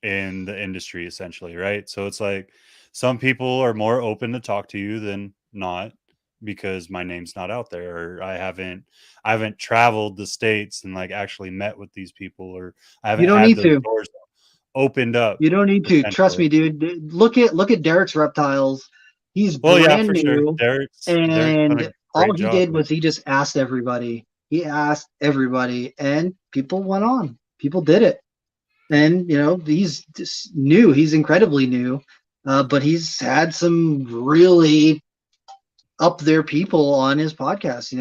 in the industry essentially, right? So it's like some people are more open to talk to you than not because my name's not out there, or I haven't traveled the states and like actually met with these people, or I You haven't don't had need those to. doors opened up You don't need to. Trust essentially. me, dude. Look at Derek's reptiles. He's Well, yeah, brand for sure. new, Derek's done a and all great he job, did but was he just asked everybody. He asked everybody, and people went on. People did it. And he's just new. He's incredibly new, but he's had some really up there people on his podcast.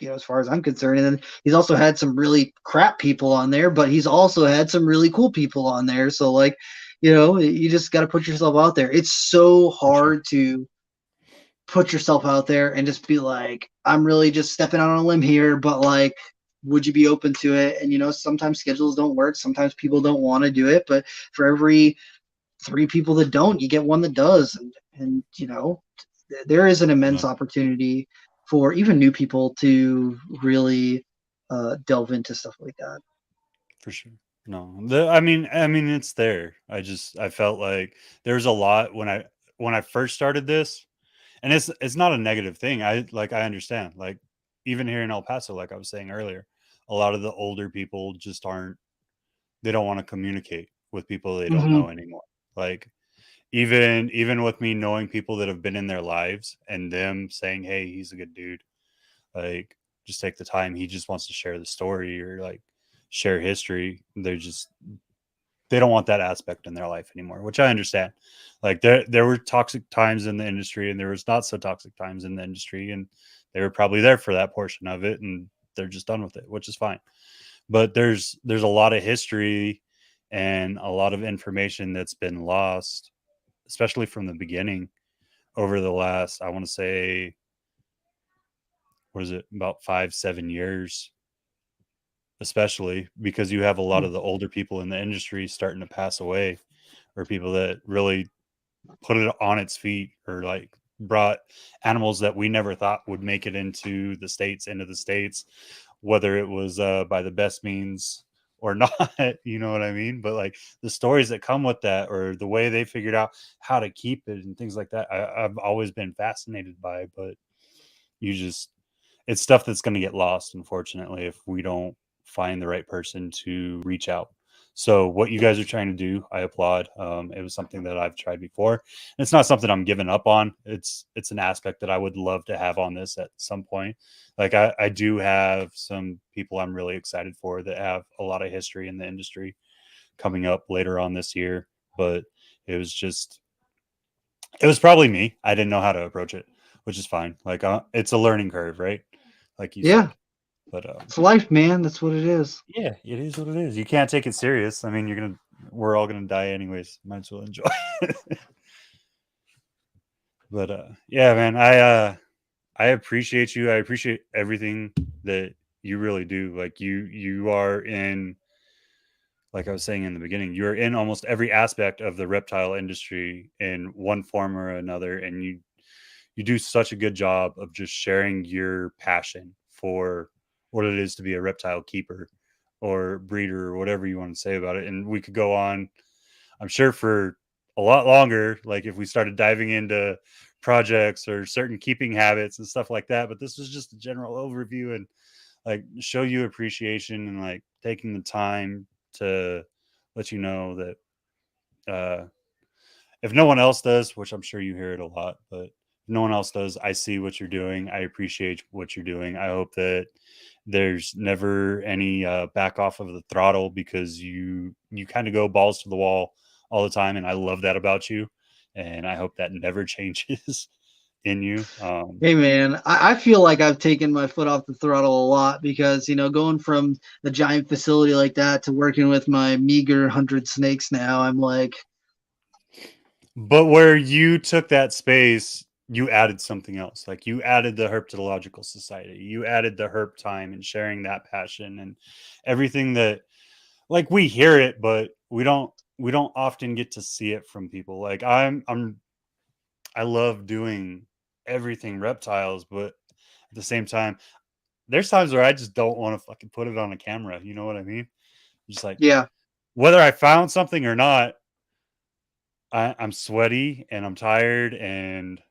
As far as I'm concerned, and then he's also had some really crap people on there, but he's also had some really cool people on there. So like, you just got to put yourself out there. It's so for sure. hard to put yourself out there and just be like, I'm really just stepping out on a limb here, but like, would you be open to it? And sometimes schedules don't work, sometimes people don't want to do it, but for every three people that don't, you get one that does. And there is an immense No, opportunity for even new people to really delve into stuff like that. for sure. No, I mean, it's there. I felt like there's a lot when I first started this, and it's not a negative thing. I understand. Like even here in El Paso, like I was saying earlier, a lot of the older people just aren't. They don't want to communicate with people they don't Mm-hmm. know anymore. Like even with me knowing people that have been in their lives and them saying, "Hey, he's a good dude." Like just take the time. He just wants to share the story or like share history. They don't want that aspect in their life anymore, which I understand. Like there were toxic times in the industry and there was not so toxic times in the industry, and they were probably there for that portion of it and they're just done with it, which is fine. But there's a lot of history and a lot of information that's been lost, especially from the beginning over the last, I want to say, what is it, about 5 7 years, especially because you have a lot of the older people in the industry starting to pass away, or people that really put it on its feet, or like brought animals that we never thought would make it into the states, whether it was by the best means or not. You know what I mean? But like the stories that come with that, or the way they figured out how to keep it and things like that, I've always been fascinated by. But you just it's stuff that's going to get lost, unfortunately, if we don't find the right person to reach out. So what you guys are trying to do, I applaud. It was something that I've tried before. It's not something I'm giving up on. It's an aspect that I would love to have on this at some point. Like I do have some people I'm really excited for that have a lot of history in the industry coming up later on this year. But it was just it was probably me. I didn't know how to approach it, which is fine. Like it's a learning curve, right? Like you Yeah, said. But it's life, man. That's what it is. yeah, it is what it is. You can't take it serious. I mean, we're all gonna die anyways. Might as well enjoy. But yeah, man, I appreciate you. I appreciate everything that you really do. Like you are in, like I was saying in the beginning, you're in almost every aspect of the reptile industry in one form or another, and you do such a good job of just sharing your passion for what it is to be a reptile keeper or breeder or whatever you want to say about it. And we could go on, I'm sure, for a lot longer, like if we started diving into projects or certain keeping habits and stuff like that. But this was just a general overview and like show you appreciation and like taking the time to let you know that if no one else does, which I'm sure you hear it a lot, but if no one else does, I see what you're doing. I appreciate what you're doing. I hope that there's never any back off of the throttle, because you kind of go balls to the wall all the time, and I love that about you. And I hope that never changes in you. Hey man, I feel like I've taken my foot off the throttle a lot because going from a giant facility like that to working with my meager 100 snakes now, I'm like, But where you took that space, you added something else. Like you added the herpetological society, you added the herp time and sharing that passion and everything that, like, we hear it, but we don't often get to see it from people. Like I love doing everything reptiles, but at the same time, there's times where I just don't want to fucking put it on a camera. You know what I mean? Just like Yeah. whether I found something or not, I'm sweaty and I'm tired and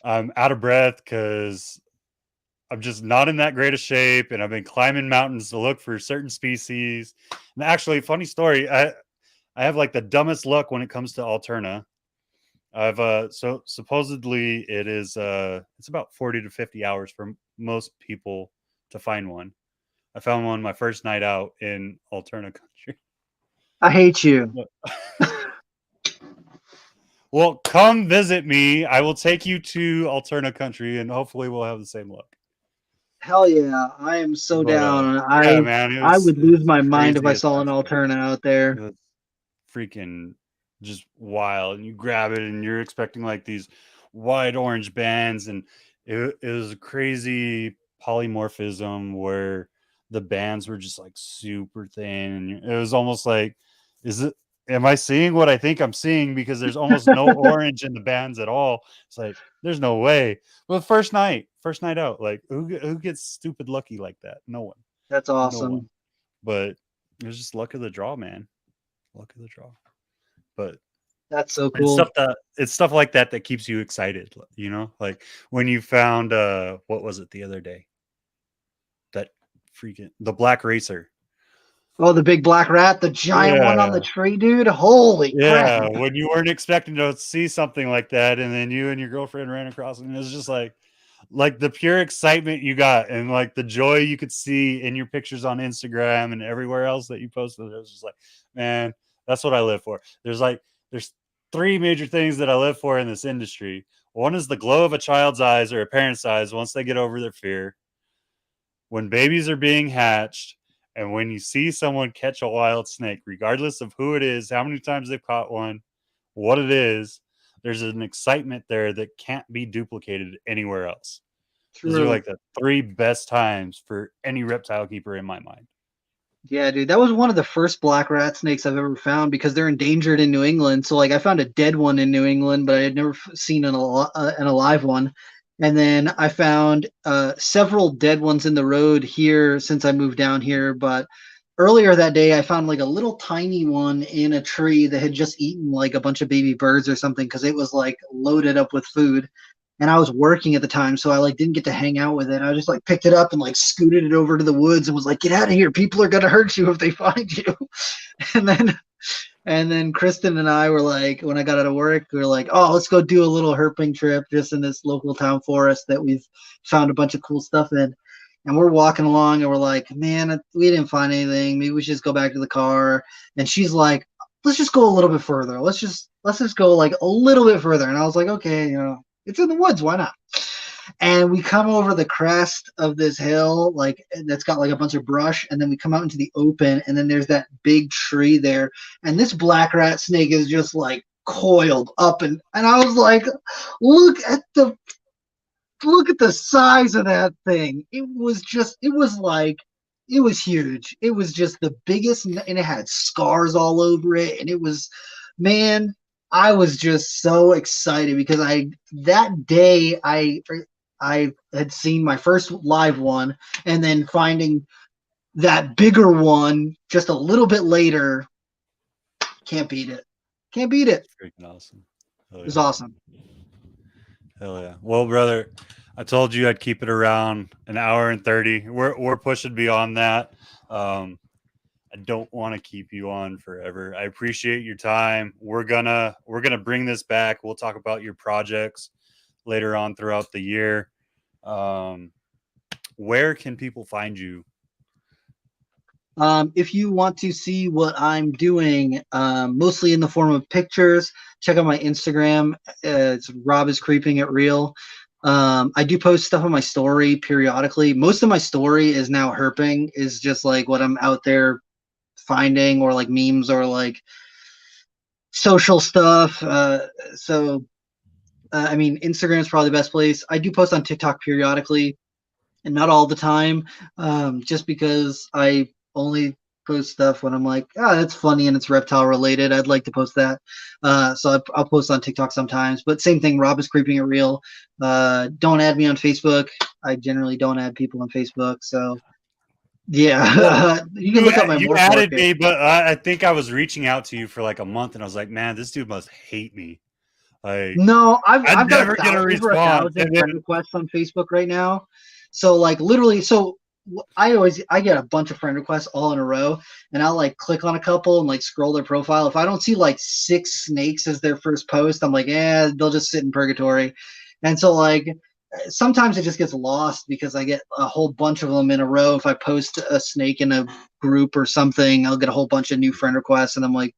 I'm out of breath because I'm just not in that great of shape. And I've been climbing mountains to look for certain species. And actually, funny story, I have like the dumbest luck when it comes to Alterna. I've so supposedly it's about 40 to 50 hours for most people to find one. I found one my first night out in Alterna country. I hate you. Well, come visit me. I will take you to Alterna country and hopefully we'll have the same luck. Hell yeah, I am so But down. yeah, man, I would it lose was my mind if crazy I as saw hell an stuff. Alterna out It there. was freaking just wild. And you grab it and you're expecting like these wide orange bands. And it was a crazy polymorphism where the bands were just like super thin. And it was almost like, is it, am I seeing what I think I'm seeing? Because there's almost no orange in the bands at all. It's like, there's no way. Well, first night out, like who gets stupid lucky like that? No one, That's no one. awesome. But it was just luck of the draw, man. Luck of the draw. But That's so it's cool. it's stuff like that that keeps you excited, you know? Like when you found what was it the other day? That freaking the black racer. Oh, the big black rat, the giant one on the Yeah. tree, dude. Holy crap. Yeah, when you weren't expecting to see something like that and then you and your girlfriend ran across it, and it was just like the pure excitement you got and like the joy you could see in your pictures on Instagram and everywhere else that you posted. It was just like, man, that's what I live for. There's three major things that I live for in this industry. One is the glow of a child's eyes or a parent's eyes once they get over their fear, when babies are being hatched, and when you see someone catch a wild snake, regardless of who it is, how many times they've caught one, what it is, there's an excitement there that can't be duplicated anywhere else. Those are True. like the three best times for any reptile keeper in my mind. Yeah, dude, that was one of the first black rat snakes I've ever found because they're endangered in New England. So like I found a dead one in New England, but I had never seen an alive one. And then I found several dead ones in the road here since I moved down here. But earlier that day, I found like a little tiny one in a tree that had just eaten like a bunch of baby birds or something because it was like loaded up with food. And I was working at the time, so I like didn't get to hang out with it. I just like picked it up and like scooted it over to the woods and was like, "Get out of here! People are gonna hurt you if they find you." and then and then Kristen and I were like, when I got out of work, we were like, "Oh, let's go do a little herping trip just in this local town forest that we've found a bunch of cool stuff in." And we're walking along and we're like, "Man, we didn't find anything. Maybe we should just go back to the car." And she's like, "Let's just go a little bit further. Let's just go like a little bit further." And I was like, "Okay, it's in the woods. Why not?" And we come over the crest of this hill, like that's got like a bunch of brush, and then we come out into the open, and then there's that big tree there, and this black rat snake is just like coiled up, and I was like, look at the size of that thing. It was huge. It was just the biggest, and it had scars all over it, and it was, man, I was just so excited because that day I had seen my first live one, and then finding that bigger one just a little bit later, can't beat it. Can't beat it. Freaking awesome. It Hell was yeah. awesome. Hell yeah. Well, brother, I told you I'd keep it around an hour and 30. We're pushing beyond that. I don't want to keep you on forever. I appreciate your time. We're gonna bring this back. We'll talk about your projects later on throughout the year. Um, where can people find you? If you want to see what I'm doing, mostly in the form of pictures, check out my Instagram. It's Rob is creeping it real. I do post stuff on my story periodically. Most of my story is now herping, is just like what I'm out there finding, or like memes, or like social stuff. So I mean, Instagram is probably the best place. I do post on TikTok periodically, and not all the time, just because I only post stuff when I'm like, ah, that's funny and it's reptile related. I'd like to post that. So I'll post on TikTok sometimes. But same thing, Rob is creeping it real. Don't add me on Facebook. I generally don't add people on Facebook. So Well, yeah, you can look up my you morph added market. me, but I think I was reaching out to you for like a month, and I was like, man, this dude must hate me. Like, No, I'm I've got never gonna over a respond. thousand And friend then requests on Facebook right now. So like literally, I get a bunch of friend requests all in a row, and I'll like click on a couple and like scroll their profile. If I don't see like 6 snakes as their first post, I'm like, yeah, they'll just sit in purgatory. And so like sometimes it just gets lost because I get a whole bunch of them in a row. If I post a snake in a group or something, I'll get a whole bunch of new friend requests, and I'm like,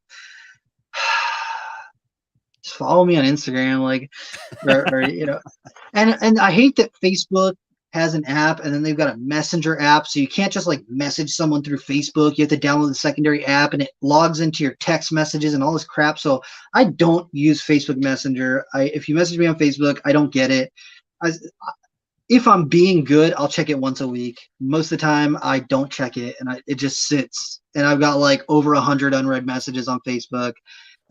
just follow me on Instagram, like, or you know, and I hate that Facebook has an app and then they've got a messenger app, so you can't just like message someone through Facebook. You have to download the secondary app, and it logs into your text messages and all this crap. So I don't use Facebook Messenger. If you message me on Facebook, I don't get it. I, if I'm being good, I'll check it once a week. Most of the time, I don't check it, and it just sits. And I've got like over 100 unread messages on Facebook.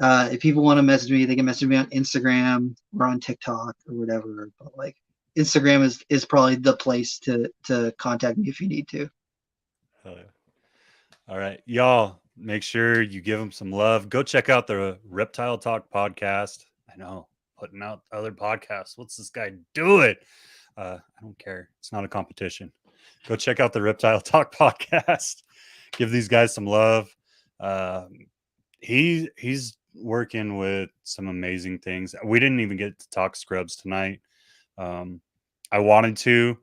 If people want to message me, they can message me on Instagram or on TikTok or whatever. But like Instagram is probably the place to contact me if you need to. hell yeah. All right, y'all, make sure you give them some love. Go check out the Reptile Talk podcast. I know, putting out other podcasts. What's this guy doing? I don't care. It's not a competition. Go check out the Reptile Talk podcast. Give these guys some love. He's working with some amazing things. We didn't even get to talk scrubs tonight. I wanted to,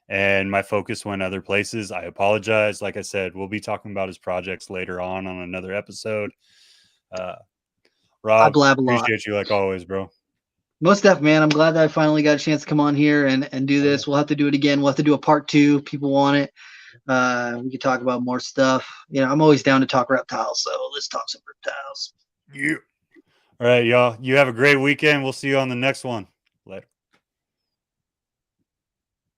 and my focus went other places. I apologize. Like I said, we'll be talking about his projects later on another episode. I Rob, blab a lot. appreciate you like always, bro. Most def, man. I'm glad that I finally got a chance to come on here and do Oh, yeah. this. We'll have to do it again. We'll have to do a part two. People want it. We could talk about more stuff. You know, I'm always down to talk reptiles, so let's talk some reptiles. Yeah. All right, y'all. You have a great weekend. We'll see you on the next one.